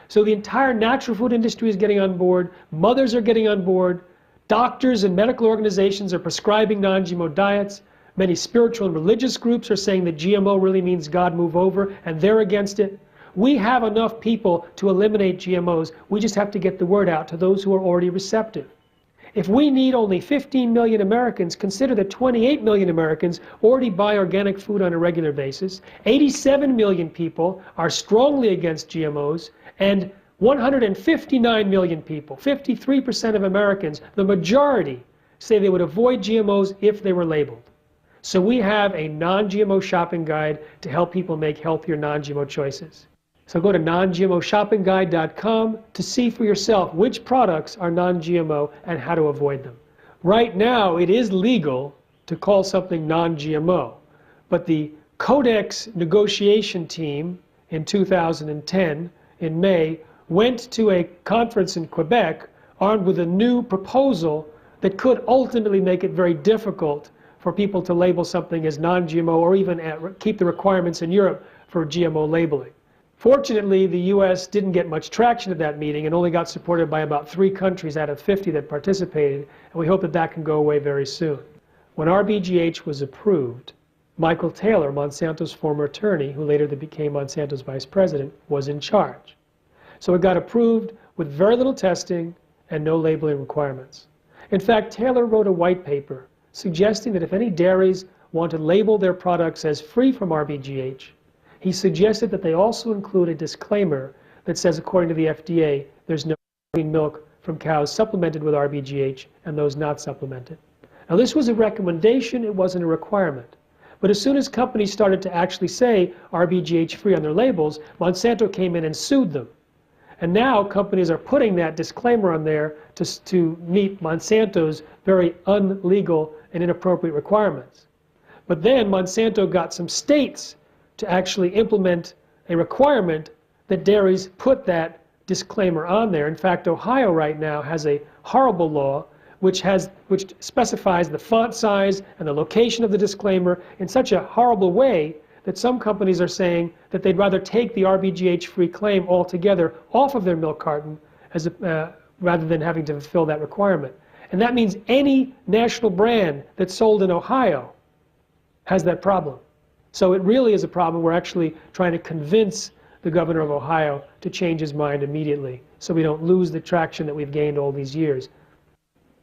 Speaker 6: So the entire natural food industry is getting on board, mothers are getting on board, doctors and medical organizations are prescribing non-GMO diets, many spiritual and religious groups are saying that GMO really means God move over, and they're against it. We have enough people to eliminate GMOs, we just have to get the word out to those who are already receptive. If we need only 15 million Americans, consider that 28 million Americans already buy organic food on a regular basis, 87 million people are strongly against GMOs, and 159 million people, 53% of Americans, the majority, say they would avoid GMOs if they were labeled. So we have a non-GMO shopping guide to help people make healthier non-GMO choices. So go to non-GMOshoppingguide.com to see for yourself which products are non-GMO and how to avoid them. Right now, it is legal to call something non-GMO, but the Codex negotiation team in 2010, in May, went to a conference in Quebec armed with a new proposal that could ultimately make it very difficult for people to label something as non-GMO or even keep the requirements in Europe for GMO labeling. Fortunately, the U.S. didn't get much traction at that meeting and only got supported by about 3 countries out of 50 that participated, and we hope that that can go away very soon. When RBGH was approved, Michael Taylor, Monsanto's former attorney, who later became Monsanto's vice president, was in charge. So it got approved with very little testing and no labeling requirements. In fact, Taylor wrote a white paper suggesting that if any dairies want to label their products as free from RBGH, he suggested that they also include a disclaimer that says, according to the FDA, there's no between milk from cows supplemented with RBGH and those not supplemented. Now, this was a recommendation, it wasn't a requirement. But as soon as companies started to actually say RBGH free on their labels, Monsanto came in and sued them. And now companies are putting that disclaimer on there to meet Monsanto's very illegal and inappropriate requirements. But then Monsanto got some states to actually implement a requirement that dairies put that disclaimer on there. In fact, Ohio right now has a horrible law which specifies the font size and the location of the disclaimer in such a horrible way that some companies are saying that they'd rather take the RBGH-free claim altogether off of their milk carton rather than having to fulfill that requirement. And that means any national brand that's sold in Ohio has that problem. So it really is a problem. We're actually trying to convince the governor of Ohio to change his mind immediately so we don't lose the traction that we've gained all these years.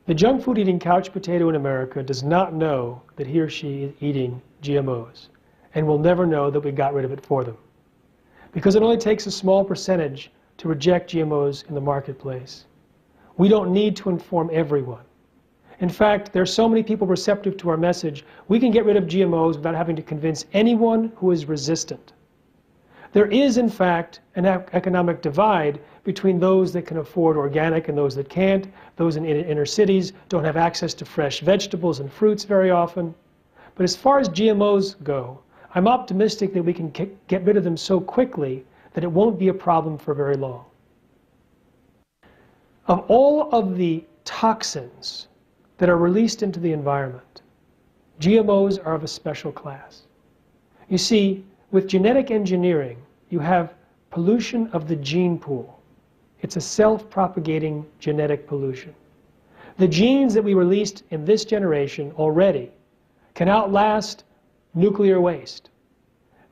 Speaker 6: The junk food eating couch potato in America does not know that he or she is eating GMOs and will never know that we got rid of it for them. Because it only takes a small percentage to reject GMOs in the marketplace. We don't need to inform everyone. In fact, there are so many people receptive to our message, we can get rid of GMOs without having to convince anyone who is resistant. There is, in fact, an economic divide between those that can afford organic and those that can't. Those in inner cities don't have access to fresh vegetables and fruits very often. But as far as GMOs go, I'm optimistic that we can get rid of them so quickly that it won't be a problem for very long. Of all of the toxins that are released into the environment, GMOs are of a special class. You see, with genetic engineering, you have pollution of the gene pool. It's a self-propagating genetic pollution. The genes that we released in this generation already can outlast nuclear waste.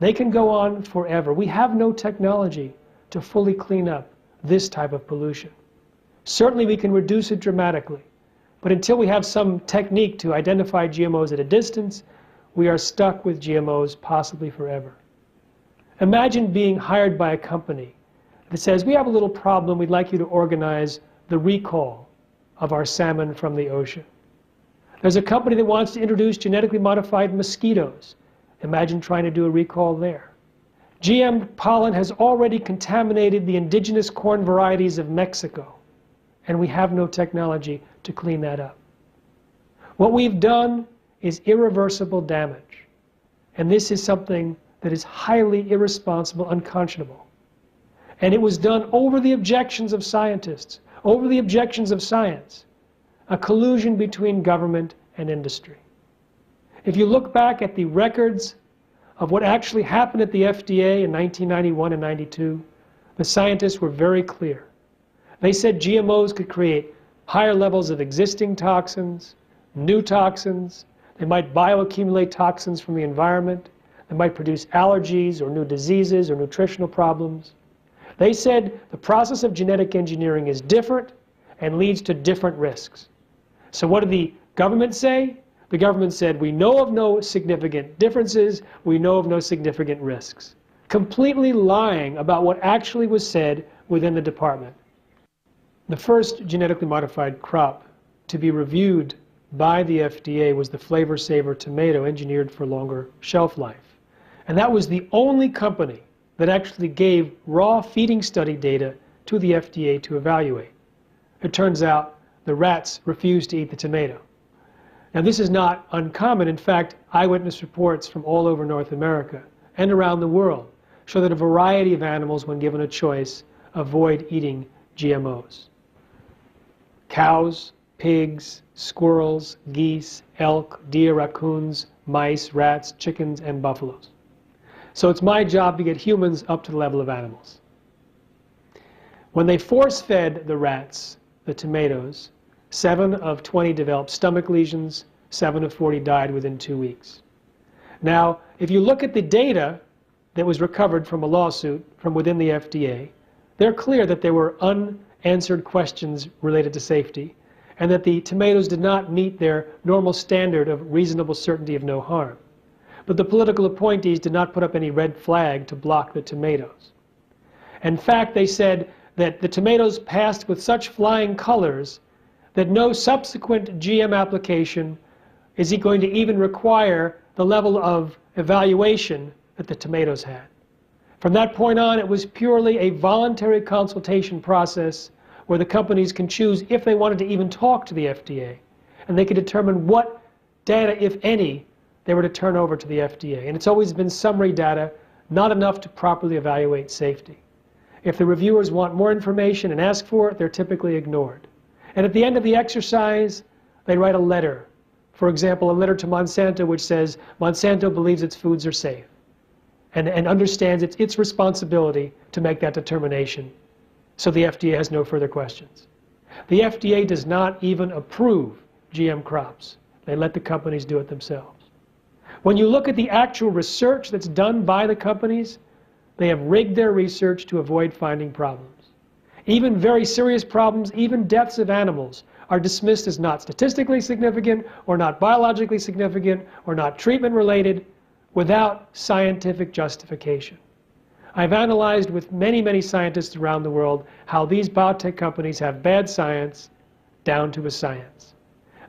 Speaker 6: They can go on forever. We have no technology to fully clean up this type of pollution. Certainly we can reduce it dramatically, but until we have some technique to identify GMOs at a distance, we are stuck with GMOs possibly forever. Imagine being hired by a company that says, we have a little problem, we'd like you to organize the recall of our salmon from the ocean. There's a company that wants to introduce genetically modified mosquitoes. Imagine trying to do a recall there. GM pollen has already contaminated the indigenous corn varieties of Mexico, and we have no technology to clean that up. What we've done is irreversible damage, and this is something that is highly irresponsible, unconscionable. And it was done over the objections of scientists, over the objections of science, a collusion between government and industry. If you look back at the records of what actually happened at the FDA in 1991 and 92, the scientists were very clear. They said GMOs could create higher levels of existing toxins, new toxins, they might bioaccumulate toxins from the environment, they might produce allergies or new diseases or nutritional problems. They said the process of genetic engineering is different and leads to different risks. So what did the government say? The government said, we know of no significant differences, we know of no significant risks. Completely lying about what actually was said within the department. The first genetically modified crop to be reviewed by the FDA was the Flavor Saver tomato, engineered for longer shelf life. And that was the only company that actually gave raw feeding study data to the FDA to evaluate. It turns out the rats refused to eat the tomato. Now this is not uncommon. In fact, eyewitness reports from all over North America and around the world show that a variety of animals, when given a choice, avoid eating GMOs. Cows, pigs, squirrels, geese, elk, deer, raccoons, mice, rats, chickens, and buffaloes. So it's my job to get humans up to the level of animals. When they force-fed the rats the tomatoes, 7 of 20 developed stomach lesions, 7 of 40 died within 2 weeks. Now, if you look at the data that was recovered from a lawsuit from within the FDA, they're clear that there were unanswered questions related to safety, and that the tomatoes did not meet their normal standard of reasonable certainty of no harm. But the political appointees did not put up any red flag to block the tomatoes. In fact, they said that the tomatoes passed with such flying colors that no subsequent GM application is going to even require the level of evaluation that the tomatoes had. From that point on, it was purely a voluntary consultation process where the companies can choose if they wanted to even talk to the FDA, and they could determine what data, if any, they were to turn over to the FDA. And it's always been summary data, not enough to properly evaluate safety. If the reviewers want more information and ask for it, they're typically ignored. And at the end of the exercise, they write a letter. For example, a letter to Monsanto which says, Monsanto believes its foods are safe and understands its responsibility to make that determination. So the FDA has no further questions. The FDA does not even approve GM crops. They let the companies do it themselves. When you look at the actual research that's done by the companies, they have rigged their research to avoid finding problems. Even very serious problems, even deaths of animals, are dismissed as not statistically significant or not biologically significant or not treatment related without scientific justification. I've analyzed with many, many scientists around the world how these biotech companies have bad science down to a science.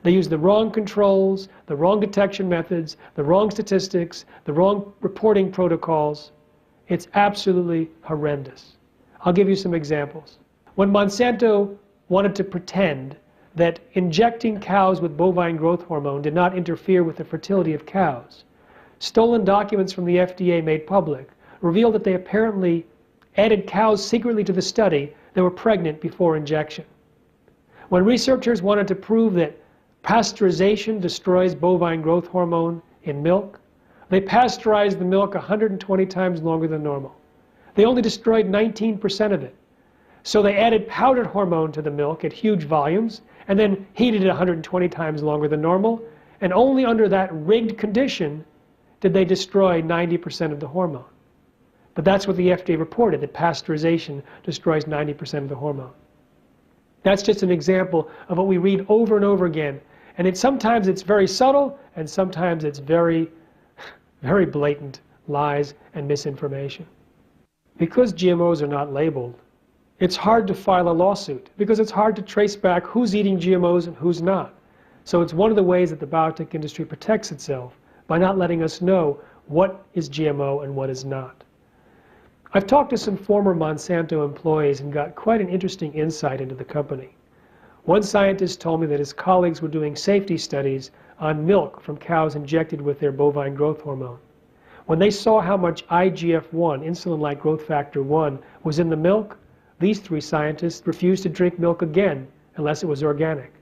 Speaker 6: They use the wrong controls, the wrong detection methods, the wrong statistics, the wrong reporting protocols. It's absolutely horrendous. I'll give you some examples. When Monsanto wanted to pretend that injecting cows with bovine growth hormone did not interfere with the fertility of cows, stolen documents from the FDA made public revealed that they apparently added cows secretly to the study that were pregnant before injection. When researchers wanted to prove that pasteurization destroys bovine growth hormone in milk, they pasteurized the milk 120 times longer than normal. They only destroyed 19% of it. So they added powdered hormone to the milk at huge volumes and then heated it 120 times longer than normal, and only under that rigged condition did they destroy 90% of the hormone. But that's what the FDA reported, that pasteurization destroys 90% of the hormone. That's just an example of what we read over and over again. And sometimes it's very subtle, and sometimes it's very, very blatant lies and misinformation. Because GMOs are not labeled, it's hard to file a lawsuit, because it's hard to trace back who's eating GMOs and who's not. So it's one of the ways that the biotech industry protects itself, by not letting us know what is GMO and what is not. I've talked to some former Monsanto employees and got quite an interesting insight into the company. One scientist told me that his colleagues were doing safety studies on milk from cows injected with their bovine growth hormone. When they saw how much IGF-1, insulin-like growth factor 1, was in the milk, these 3 scientists refused to drink milk again unless it was organic.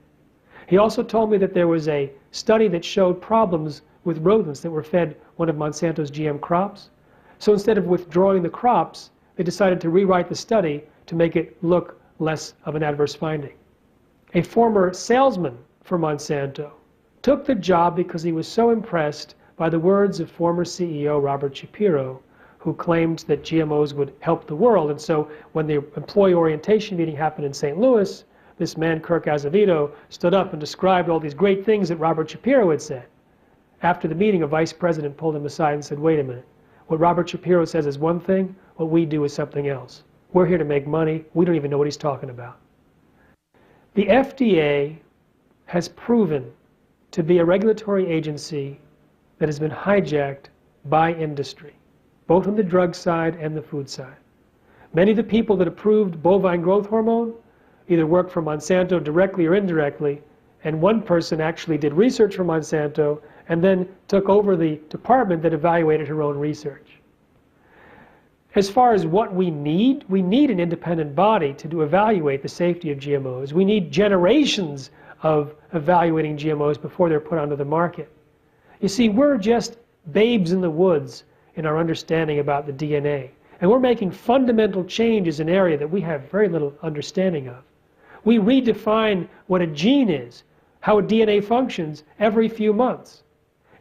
Speaker 6: He also told me that there was a study that showed problems with rodents that were fed one of Monsanto's GM crops. So instead of withdrawing the crops, they decided to rewrite the study to make it look less of an adverse finding. A former salesman for Monsanto took the job because he was so impressed by the words of former CEO Robert Shapiro, who claimed that GMOs would help the world. And so when the employee orientation meeting happened in St. Louis, this man, Kirk Azevedo, stood up and described all these great things that Robert Shapiro had said. After the meeting, a vice president pulled him aside and said, wait a minute. What Robert Shapiro says is one thing, what we do is something else. We're here to make money. We don't even know what he's talking about. The FDA has proven to be a regulatory agency that has been hijacked by industry, both on the drug side and the food side. Many of the people that approved bovine growth hormone either worked for Monsanto directly or indirectly, and one person actually did research for Monsanto and then took over the department that evaluated her own research. As far as what we need an independent body to evaluate the safety of GMOs. We need generations of evaluating GMOs before they're put onto the market. You see, we're just babes in the woods in our understanding about the DNA. And we're making fundamental changes in an area that we have very little understanding of. We redefine what a gene is, how a DNA functions every few months.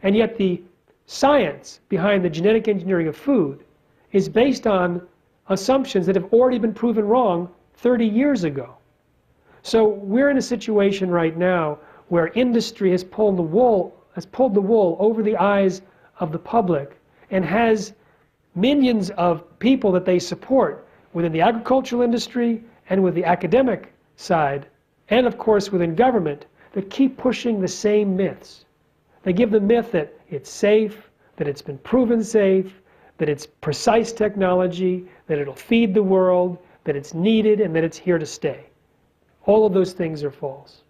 Speaker 6: And yet the science behind the genetic engineering of food is based on assumptions that have already been proven wrong 30 years ago. So we're in a situation right now where industry has pulled the wool over the eyes of the public and has millions of people that they support within the agricultural industry and with the academic side, and of course within government, that keep pushing the same myths. They give the myth that it's safe, that it's been proven safe, that it's precise technology, that it'll feed the world, that it's needed, and that it's here to stay. All of those things are false.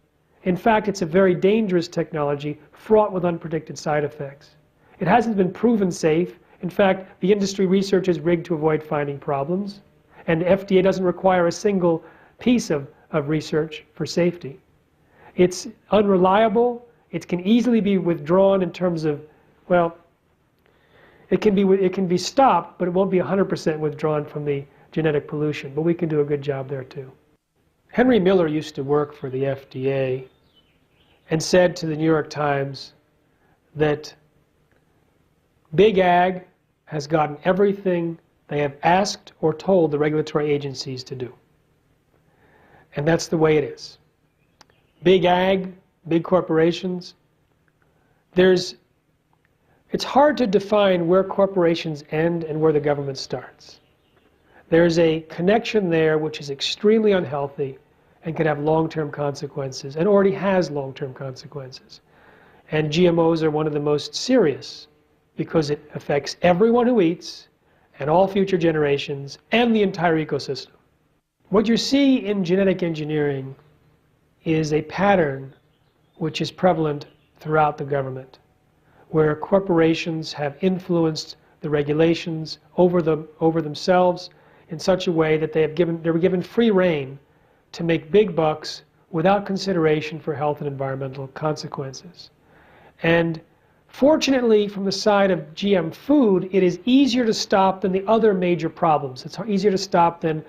Speaker 6: In fact, it's a very dangerous technology fraught with unpredicted side effects. It hasn't been proven safe. In fact, the industry research is rigged to avoid finding problems. And the FDA doesn't require a single piece of research for safety. It's unreliable. It can easily be withdrawn in terms of, well, it can be stopped, but it won't be 100% withdrawn from the genetic pollution. But we can do a good job there too. Henry Miller used to work for the FDA and said to the New York Times that Big Ag has gotten everything they have asked or told the regulatory agencies to do. And that's the way it is. Big Ag, big corporations, it's hard to define where corporations end and where the government starts. There's a connection there which is extremely unhealthy and can have long-term consequences, and already has long-term consequences. And GMOs are one of the most serious because it affects everyone who eats and all future generations and the entire ecosystem. What you see in genetic engineering is a pattern which is prevalent throughout the government, where corporations have influenced the regulations over themselves in such a way that they were given free rein to make big bucks without consideration for health and environmental consequences. And fortunately, from the side of GM food, it is easier to stop than the other major problems. It's easier to stop than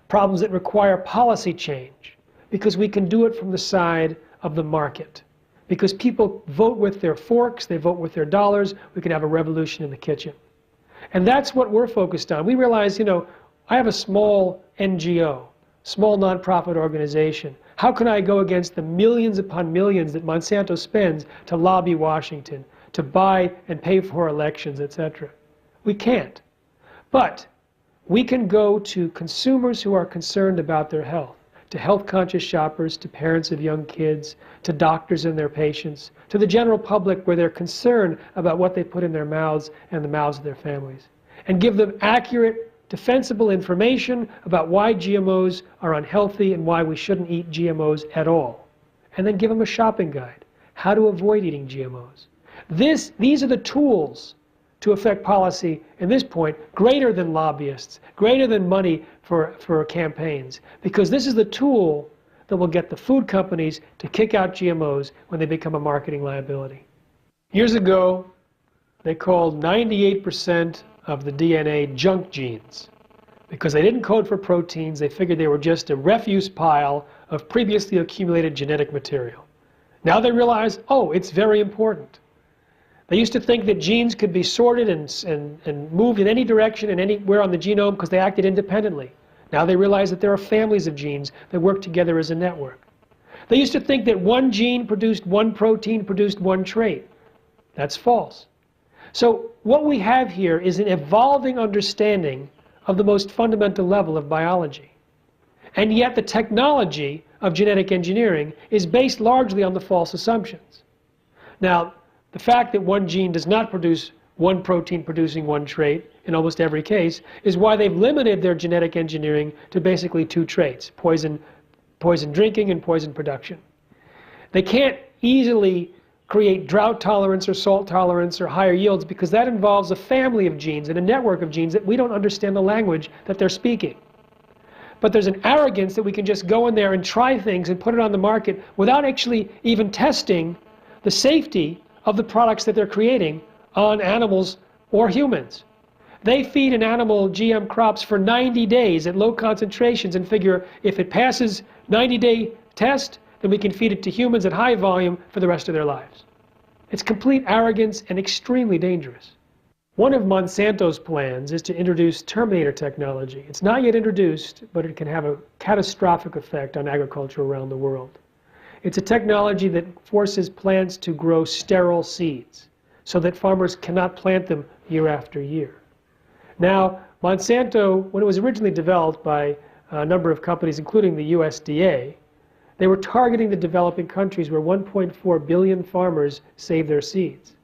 Speaker 6: problems that require policy change, because we can do it from the side of the market. Because people vote with their forks, they vote with their dollars, we can have a revolution in the kitchen. And that's what we're focused on. We realize, I have a small NGO, small nonprofit organization. How can I go against the millions upon millions that Monsanto spends to lobby Washington, to buy and pay for elections, etc.? We can't. But we can go to consumers who are concerned about their health, to health-conscious shoppers, to parents of young kids, to doctors and their patients, to the general public where they're concerned about what they put in their mouths and the mouths of their families, and give them accurate, defensible information about why GMOs are unhealthy and why we shouldn't eat GMOs at all. And then give them a shopping guide, how to avoid eating GMOs. These are the tools to affect policy, at this point, greater than lobbyists, greater than money for campaigns, because this is the tool that will get the food companies to kick out GMOs when they become a marketing liability. Years ago, they called 98% of the DNA junk genes because they didn't code for proteins. They figured they were just a refuse pile of previously accumulated genetic material. Now they realize, oh, it's very important. They used to think that genes could be sorted and moved in any direction and anywhere on the genome because they acted independently. Now they realize that there are families of genes that work together as a network. They used to think that one gene produced one protein, produced one trait. That's false. So what we have here is an evolving understanding of the most fundamental level of biology. And yet the technology of genetic engineering is based largely on the false assumptions. Now, the fact that one gene does not produce one protein producing one trait in almost every case is why they've limited their genetic engineering to basically two traits, poison drinking and poison production. They can't easily create drought tolerance or salt tolerance or higher yields because that involves a family of genes and a network of genes that we don't understand the language that they're speaking. But there's an arrogance that we can just go in there and try things and put it on the market without actually even testing the safety of the products that they're creating on animals or humans. They feed an animal GM crops for 90 days at low concentrations and figure if it passes 90-day test, then we can feed it to humans at high volume for the rest of their lives. It's complete arrogance and extremely dangerous. One of Monsanto's plans is to introduce Terminator technology. It's not yet introduced, but it can have a catastrophic effect on agriculture around the world. It's a technology that forces plants to grow sterile seeds so that farmers cannot plant them year after year. Now, Monsanto, when it was originally developed by a number of companies, including the USDA, they were targeting the developing countries where 1.4 billion farmers save their seeds.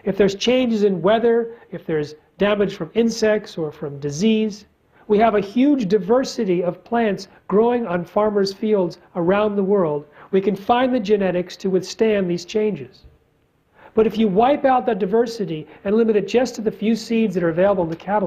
Speaker 6: If there's changes in weather, if there's damage from insects or from disease, we have a huge diversity of plants growing on farmers' fields around the world. We can find the genetics to withstand these changes. But if you wipe out that diversity and limit it just to the few seeds that are available in the catalog,